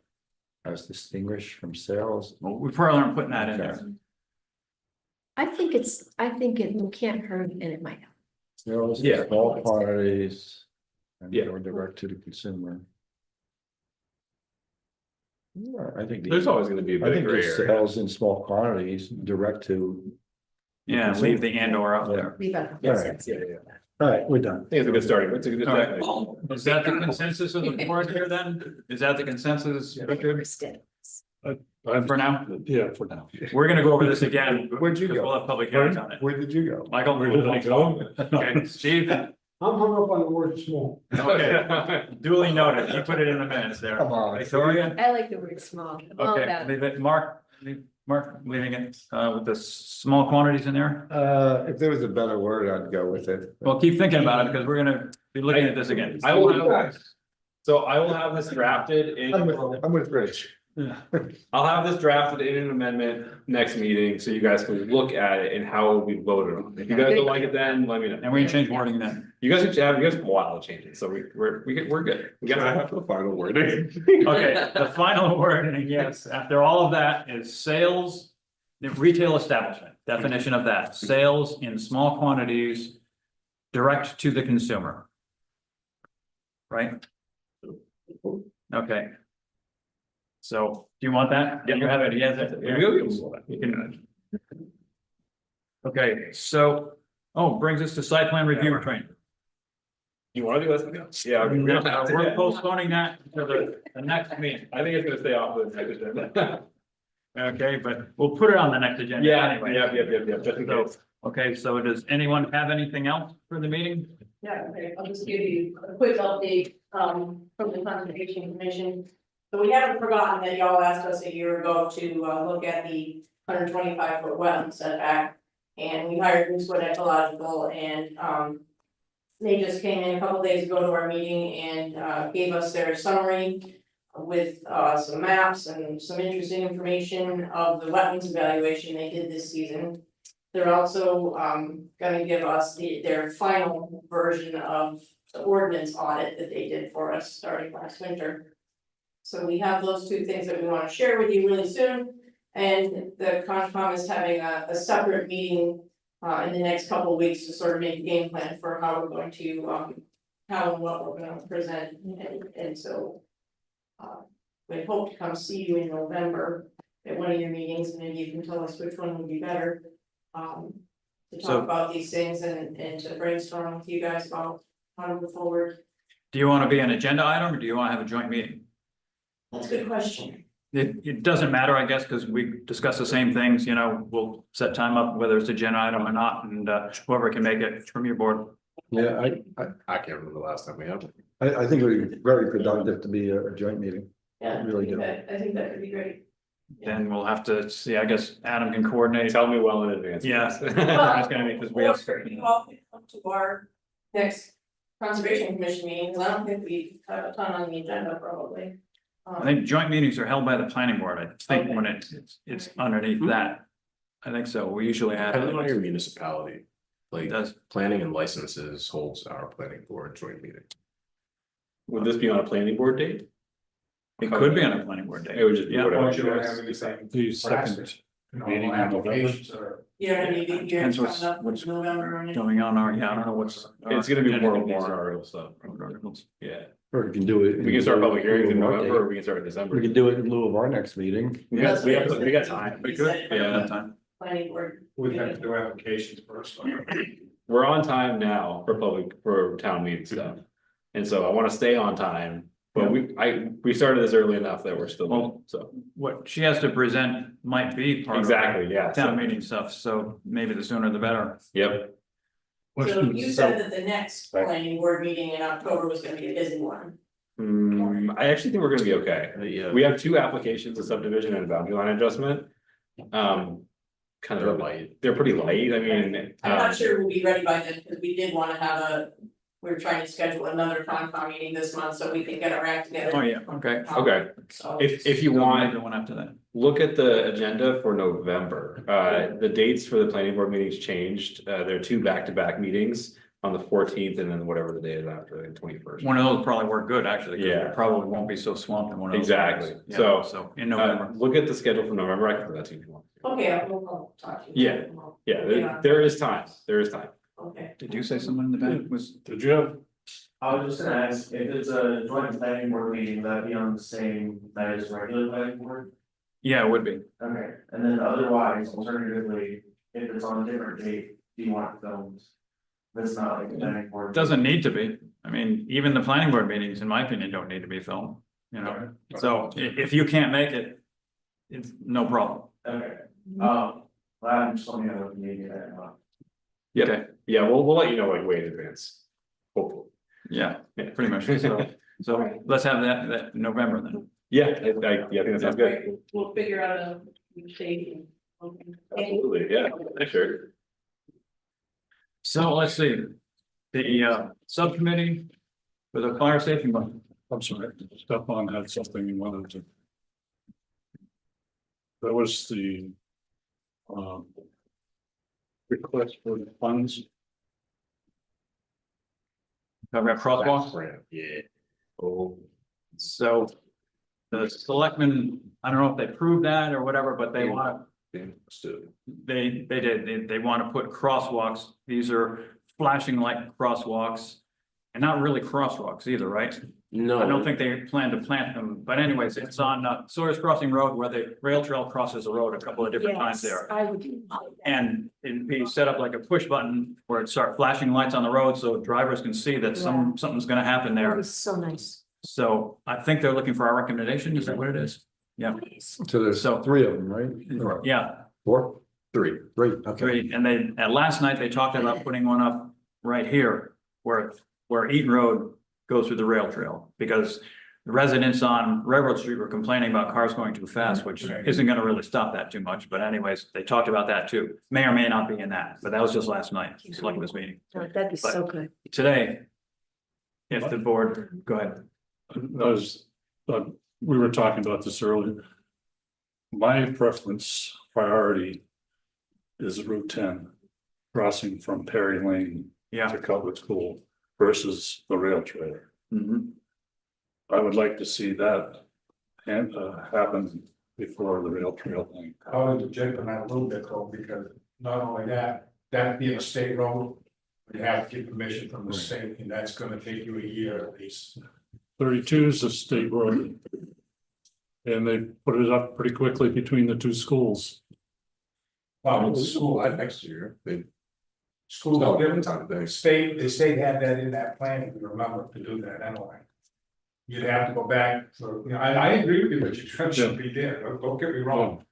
as distinguished from sales. well, we probably aren't putting that in there. I think it can't hurt and it might help. Sales in Yeah. small quantities and Yeah. or direct to the consumer. Yeah, I think. There's always gonna be a I bit think gray there's area. sales in small quantities, direct to. Yeah, leave the and or out there. Leave out the Yeah. wholesale. All right, we're done. I think it's a good starting. It's a good. All right. Is that the consensus of the board here then? Is that the consensus, Richard, for now? Yeah, for now. We're gonna go over this again. Where'd you because go? We'll have public hearings on it. Where did you go? Michael? Where did I go? Okay, Steve, I'm hung up on the word small. okay, duly noted, you put it in the minutes there. Come on. Victoria? I like the word small. I'm all Okay, about it. leave it, Mark, leaving it, with the small quantities in there? If there was a better word, I'd go with it. Well, keep thinking about it, because we're gonna be looking at this again. I will have, so I will have this drafted in. I'm with Rich. I'll have this drafted in an amendment next meeting, so you guys can look at it and how it will be voted on. If you guys don't like it, then let me know. And we can change wording then. You guys have a while to change it, so we're good. We got the final wording. Okay, the final word, yes, after all of that is sales, the retail establishment, definition of that, sales in small quantities. Direct to the consumer. Right? Okay. So, do you want that? Yeah. You have it, yes. You can- Okay, so, bring us to site plan review training. You wanna do this? Yeah. We're postponing that to the next meeting. I think it's gonna stay off the next agenda. Okay, but we'll put it on the next agenda Yeah, anyway. yeah, just in So, case. okay, so does anyone have anything else for the meeting? Yeah, okay, I'll just give you a quick update, from the Conservation Commission. So we haven't forgotten that y'all asked us a year ago to, look at the 125-foot wetland setback. And we hired Moosewood Ecological and, they just came in a couple days ago to our meeting and, gave us their summary with, some maps and some interesting information of the wetlands evaluation they did this season. They're also gonna give us their final version of the ordinance audit that they did for us starting last winter. So we have those two things that we wanna share with you really soon. And the Concom is having a separate meeting in the next couple of weeks to sort of make a game plan for how we're going to how and what we're gonna present. And so we hope to come see you in November at one of your meetings, and maybe you can tell us which one would be better. To So- talk about these things and to brainstorm with you guys about how to move forward. Do you want to be an agenda item or do you want to have a joint meeting? That's a good question. It doesn't matter, I guess, because we discuss the same things, we'll set time up whether it's agenda item or not, and whoever can make it from your board. Yeah, I can't remember the last time we had it. I think it would be very productive to be a joint meeting. Yeah, Really do. I think that could be great. Then we'll have to see, I guess Adam can coordinate. Tell me well in advance. Yeah. please. It's gonna be, because we have. Or you all can come to our next Conservation Commission meeting, because I don't think we have a ton on the agenda probably. I think joint meetings are held by the planning board, I think Okay. when it's underneath that. I think so, we usually have. Depending on your municipality, like Does, planning and licenses holds our planning board joint meeting. Would this be on a planning board date? it could be on a planning board It day. would just be Yeah. whatever. Or you you don't guys have decide. anything. The second Meeting in applications or. You don't have any big Depends hearings what's- coming up what's in November or anything. Going on, I don't know what's. It's gonna be more agenda warrant are. article stuff. Articles. Yeah, Or we can do it. we can start public hearings in lieu of our November, or date. we can start in December. We can do it in lieu of our next meeting. We got time. We could, Yeah. have time. Planning board. We have to do applications first. We're on time now for town meeting stuff. And so I wanna stay on time, but we started this early enough that we're still, Well, so. What she has to present might be part of. Exactly, yeah. Town meeting stuff, so maybe the sooner the better. Yep, So you said that the next planning board meeting in October was gonna be a busy one. I actually think we're gonna be okay. Yeah, We have two applications, a subdivision and a boundary line adjustment. Kind they're of, light. they're pretty light, I mean. I'm not sure we'll be ready by then, because we did wanna have we were trying to schedule another Concom meeting this month, so we can get our act together. Oh, yeah, okay. Okay, So. if you Maybe want, the one after that. look at the agenda for November. The dates for the planning board meetings changed. There are two back-to-back meetings on the 14th and then whatever the day is after, the 21st. One of those probably work good, actually, because Yeah. we probably won't be so swamped in one of those. Exactly. days. Yeah, So, So in November. Look at the schedule for November, I can put that to you if you want. Okay, I'll talk to you. Yeah. Yeah, there is time, there is time. Okay. Did you say someone in the back was? Did you have? I was just gonna ask, if it's a joint planning board meeting, would that be on the same night as regular planning board? Yeah, it would be. Okay, and then otherwise, alternatively, if it's on a different date, do you want filmed? That's not like a planning board. It doesn't need to be. I mean, even the planning board meetings, in my opinion, don't need to be filmed, So if you can't make it, it's no problem. Okay, well, I'm just letting you know if you need that. Okay, Yeah, we'll let you know like way in advance. Hopefully. yeah, pretty much. So let's have that November then. Yeah, I think that sounds good. We'll figure out a date. Okay. Absolutely, yeah, sure. So let's see, the subcommittee for the fire safety month. I'm sorry, Stefan had something he wanted to. That was the. Request for funds. Talking about crosswalks. Grant, yeah. Oh, So the selectmen, I don't know if they proved that or whatever, but they want, Yeah, let's do it. they want to put crosswalks. These are flashing light crosswalks. And not really crosswalks either, right? No. I don't think they plan to plant them, but anyways, it's on Sawyer's Crossing Road where the rail trail crosses the road a couple of different times Yes, there. I would. And it'd be set up like a push button where it start flashing lights on the road so drivers can see that something's gonna happen That there. was so nice. So I think they're looking for our recommendation. Is that what it is? Yeah, So there's So- 3 of them, right? yeah, 4? Three. 3, okay. great. And they, and last night they talked about putting one up right here where Eaton Road goes through the rail trail. Because the residents on Railroad Street were complaining about cars going too fast, which isn't gonna really stop that too much. But anyways, they talked about that too. May or may not be in that, but that was just last night, select this meeting. No, that'd be so good. Today, if the board, go ahead. We were talking about this earlier. My preference, priority is Route 10, crossing from Perry Lane Yeah. to Cutler School versus the rail trail. Mhm. I would like to see that and happen before the rail trail thing. I would object on that a little bit though, because not only that being a state road. You have to get permission from the state, and that's gonna take you a year at least. 32 is a state road. And they put it up pretty quickly between the two schools. Well, school, Next year, they. school, No, different time thing. the state had that in that plan, if you remember, to do that anyway. You'd have to go back for, I agree with you, but you should be there, don't get me wrong.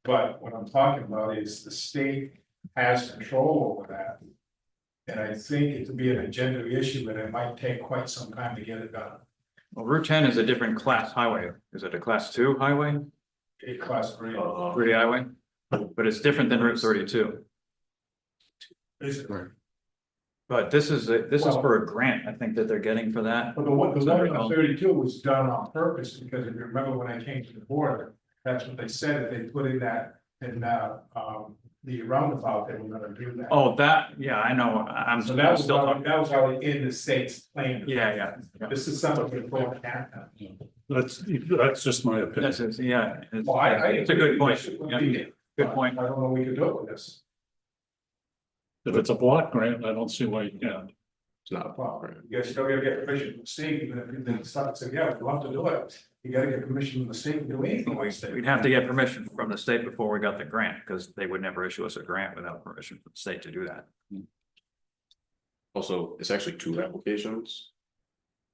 But what I'm talking about is the state has control over that. And I think it would be an agenda issue, but it might take quite some time to get it done. Well, Route 10 is a different class highway. Is it a class 2 highway? A class 3. 3 highway? But it's different than Route 32. Is it? But this is for a grant, I think that they're getting for that. But the one on 32 was done on purpose, because if you remember when I came to the board, that's what they said, that they put in that, in the roundabout, they were gonna do that. Oh, that, yeah, I know. I'm So that was, still talking. that was already in the state's plan. Yeah. This is something we're going at now. That's just my opinion. That's it, yeah. Well, I It's a good point. It would Yeah, be there, good but point. I don't know, we could do it with this. If it's a block grant, I don't see why you can't. It's not a Well, problem. you guys still gotta get permission from the state, even if you think stuff, so yeah, we'd love to do it. You gotta get permission from the state to do anything like state. We'd have to get permission from the state before we got the grant, because they would never issue us a grant without permission from the state to do that. Also, it's actually 2 applications.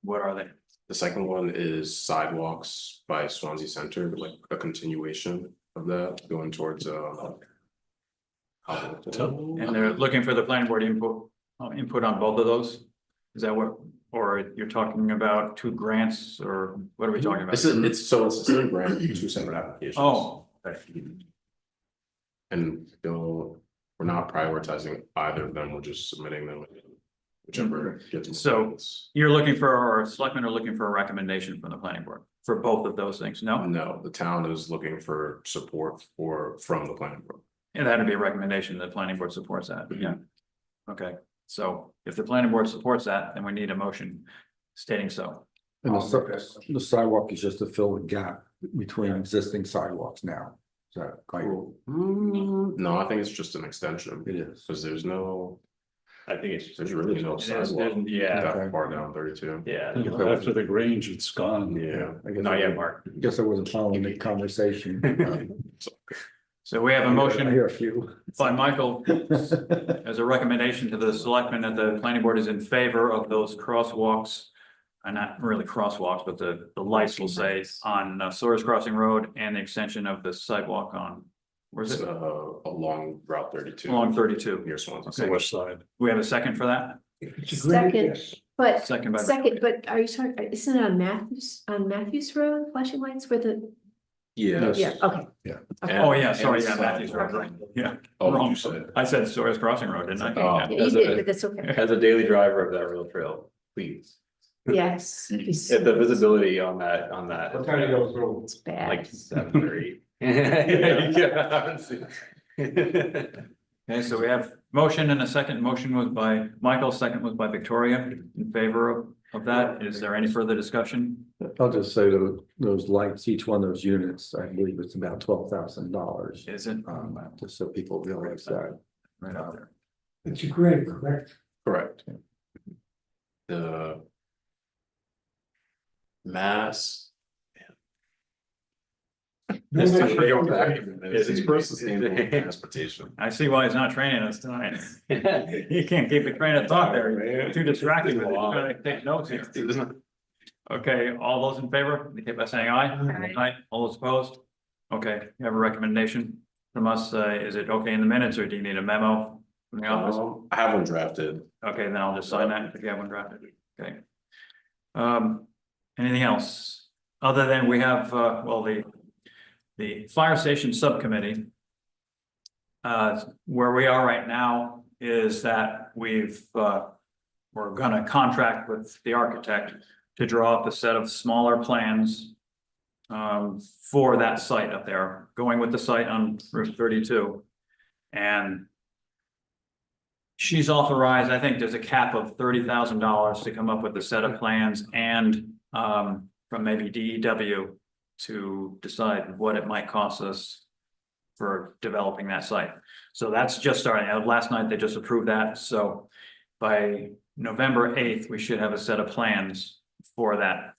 What are they? The second one is sidewalks by Swanzey Center, like a continuation of that going towards And they're looking for the planning board input on both of those? Is that what, or you're talking about 2 grants, or what are we talking about? It's the same grant, 2 separate applications. Oh, okay. And we're not prioritizing either of them, we're just submitting them. Whichever gets. more So- votes. You're looking for, or selectmen are looking for a recommendation from the planning board for both of those things, no? No, the town is looking for support from the planning board. And that'd be a recommendation, the planning board supports that, yeah. Okay, so if the planning board supports that, then we need a motion stating so. And the sidewalk is just to fill the gap between existing sidewalks now. Is that kind of? No, I think it's just an extension, It is. because there's really no It is, sidewalk Yeah, that far down 32. yeah. After the Grange, it's gone. Yeah. I guess Not yet, Mark. Guess I wasn't following the conversation. So we have a I motion hear a few. by Michael as a recommendation to the selectmen that the planning board is in favor of those crosswalks. And not really crosswalks, but the lights will say on Sawyer's Crossing Road and the extension of the sidewalk on, where's It's it? along Route 32. Along 32. Near Swansea. It's the west side. We have a second for that? It's a great Second. yes. But Second by. are you talking, isn't it on Matthews Road, flashing lights where the, Yeah. yeah, okay. Yeah. Okay. Oh, yeah, sorry, And yeah, it's, Matthews Road, right, yeah. Oh, what Wrong. you said. I said Sawyer's Crossing Road, didn't I? Oh. Yeah. Yeah, you did, but that's okay. As a daily driver of that rail trail, please, Yes. it'd be so if the nice. visibility on that, What time do you go through? It's bad. like 7 or 8. Okay, so we have motion and a second. Motion was by Michael, second was by Victoria in favor of that. Is there any further discussion? I'll just say that those lights, each one of those units, I believe it's about $12,000. Is it Just so people realize that. right out there? It's a grant, correct? Correct. The mass. No It's mention- for sustainable transportation. I see why he's not training us tonight. You can't keep a train of thought there. Too distracting. Trying to take notes here. Okay, all those in favor, indicate by saying aye. Aye. All those opposed? Okay, you have a recommendation from us. Is it okay in the minutes or do you need a memo from the office? I have one drafted. Okay, then I'll just sign that if you have one drafted. Okay. Anything else? Other than we have, well, the fire station subcommittee. Where we are right now is that we're gonna contract with the architect to draw up a set of smaller plans for that site up there, going with the site on Route 32. And she's authorized, I think there's a cap of $30,000 to come up with a set of plans and from maybe DEW to decide what it might cost us for developing that site. So that's just starting out. Last night, they just approved that. So by November 8th, we should have a set of plans for that.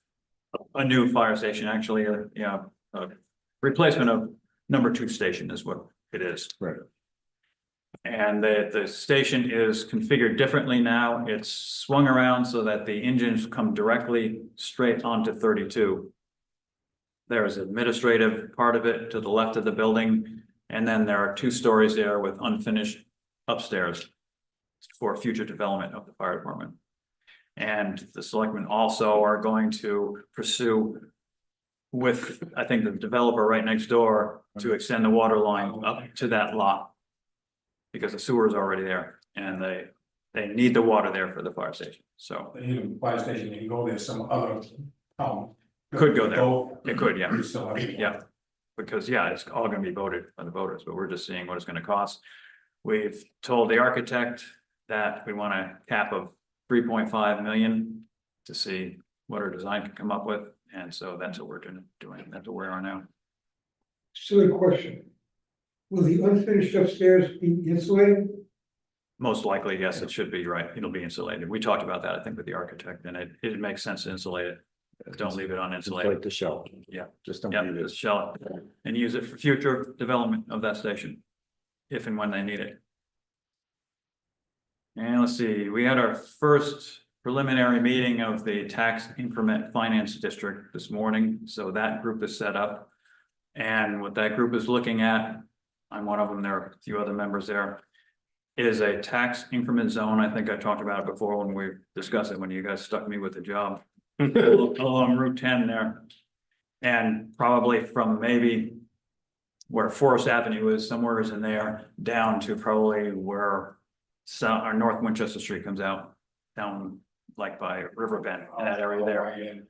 A new fire station, actually, a replacement of number 2 station is what it is. Right. And the station is configured differently now. It's swung around so that the engines come directly straight onto 32. There's administrative part of it to the left of the building, and then there are 2 stories there with unfinished upstairs for future development of the fire department. And the selectmen also are going to pursue with, I think, the developer right next door to extend the water line up to that lot. Because the sewer is already there and they need the water there for the fire station. So Even fire station, you can go there, some other town. could go there. It could, yeah. You still have- Yeah, because yeah, it's all gonna be voted by the voters, but we're just seeing what it's gonna cost. We've told the architect that we want a cap of 3.5 million to see what our design can come up with. And so that's what we're doing. That's what we are now. Silly question. Will the unfinished upstairs be insulated? Most likely, yes, it should be, right. It'll be insulated. We talked about that, I think, with the architect, and it makes sense to insulate it. Don't leave it uninsulated. Like the shell. Yeah. Just don't Yeah, leave it. just shell it and use it for future development of that station. If and when they need it. And let's see, we had our first preliminary meeting of the tax increment finance district this morning, so that group is set up. And what that group is looking at, I'm one of them, there are a few other members there, is a tax increment zone. I think I talked about it before when we discussed it, when you guys stuck me with the job. Along Route 10 there. And probably from maybe where Forest Avenue is, somewhere is in there, down to probably where our North Winchester Street comes out, down like by Riverbend, in that area there.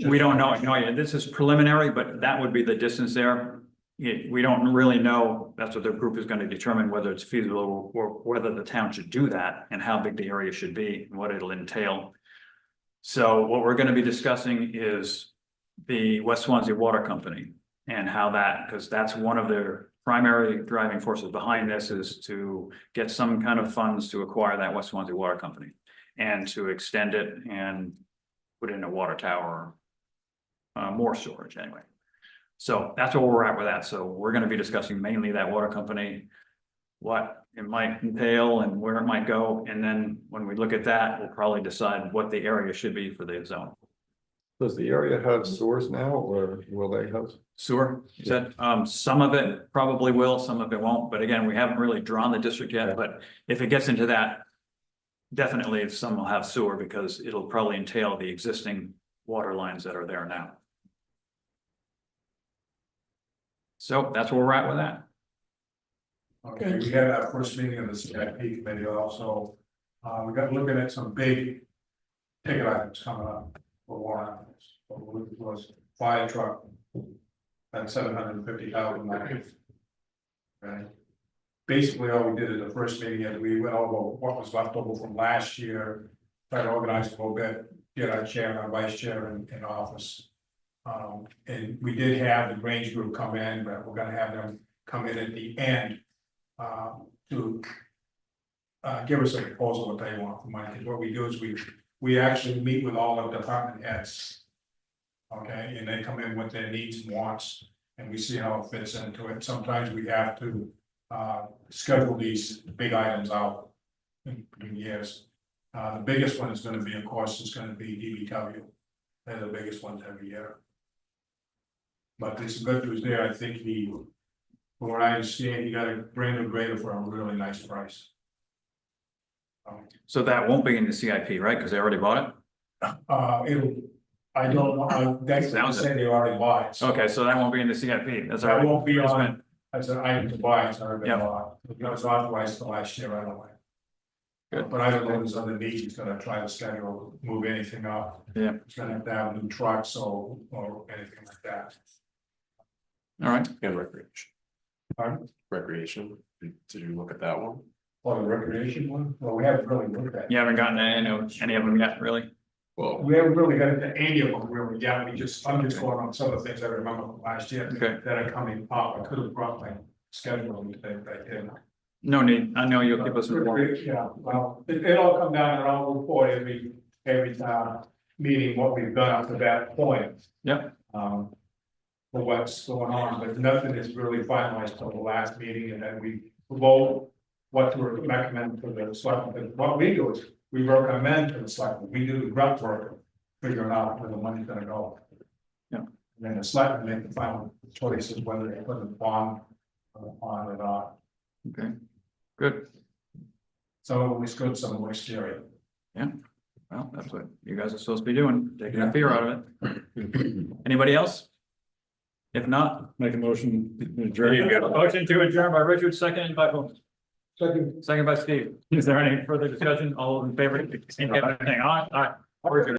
We don't know, this is preliminary, but that would be the distance there. We don't really know, that's what the group is going to determine, whether it's feasible or whether the town should do that and how big the area should be and what it'll entail. So what we're going to be discussing is the West Swanzey Water Company and how that, because that's one of their primary driving forces behind this, is to get some kind of funds to acquire that West Swanzey Water Company and to extend it and put in a water tower, more storage anyway. So that's where we're at with that. So we're going to be discussing mainly that water company, what it might entail and where it might go. And then when we look at that, we'll probably decide what the area should be for the zone. Does the area have sewers now, or will they have? Sewer, you said, some of it probably will, some of it won't. But again, we haven't really drawn the district yet, but if it gets into that, definitely some will have sewer because it'll probably entail the existing water lines that are there now. So that's where we're at with that. Okay, we had our first meeting of the CIP committee also. We got looking at some big ticket items coming up for warrant items. It was fire truck, That's $750,000. Right? Basically, all we did at the first meeting is we went over what was left over from last year, try to organize a little bit, get our chair and our vice chair in office. And we did have the Grange group come in, but we're gonna have them come in at the end. To give us a proposal what they want for money, because what we do is we actually meet with all the department heads. Okay, and they come in with their needs and wants, and we see how it fits into it. Sometimes we have to schedule these big items out in years. The biggest one is gonna be, of course, is gonna be DBW. They're the biggest ones every year. But there's some good news there. I think from what I understand, he got a brand new grader for a really nice price. So that won't be in the CIP, right? Because they already bought it? I don't know, that's what I'm Sounds it. saying, they already bought it. So Okay, so that won't be in the CIP. That's all that right. won't be It's on, been- as an item to buy, it's already been Yeah. bought. It was authorized for last year, right away. Good. But I don't know, there's other needs, he's gonna try to schedule, move anything up. Yeah. He's gonna have to have new trucks or anything like that. All right. And recreation. Pardon? Recreation, did you look at that one? For the recreation one, well, we haven't really looked at it. You haven't gotten any of them yet, really? Well, We haven't really got into any of them really yet, I'm just going on some of the things I remember from last year Okay. that are coming up. I could have brought my schedule today, but I didn't. No need. I know you'll keep us informed. Yeah, well, it'll come down and I'll report every meeting what we've done up to that point. Yep. For what's going on, but nothing is really finalized till the last meeting, and then we vote what to recommend for the selectmen. What we do is, we recommend to the selectmen, we do the grunt work, figuring out where the money's gonna go. Yeah. And then the selectmen make the final choices, whether they put the bond on or not. Okay, good. Some of it's good, some of it's scary. Well, that's what you guys are supposed to be doing, taking the fear out of it. Anybody else? If not, Make a motion. there you go. Motion to adjourn by Richard, seconded by whom? Second. Second by Steve. Is there any further discussion? All in favor? Aye. Aye. We're adjourned.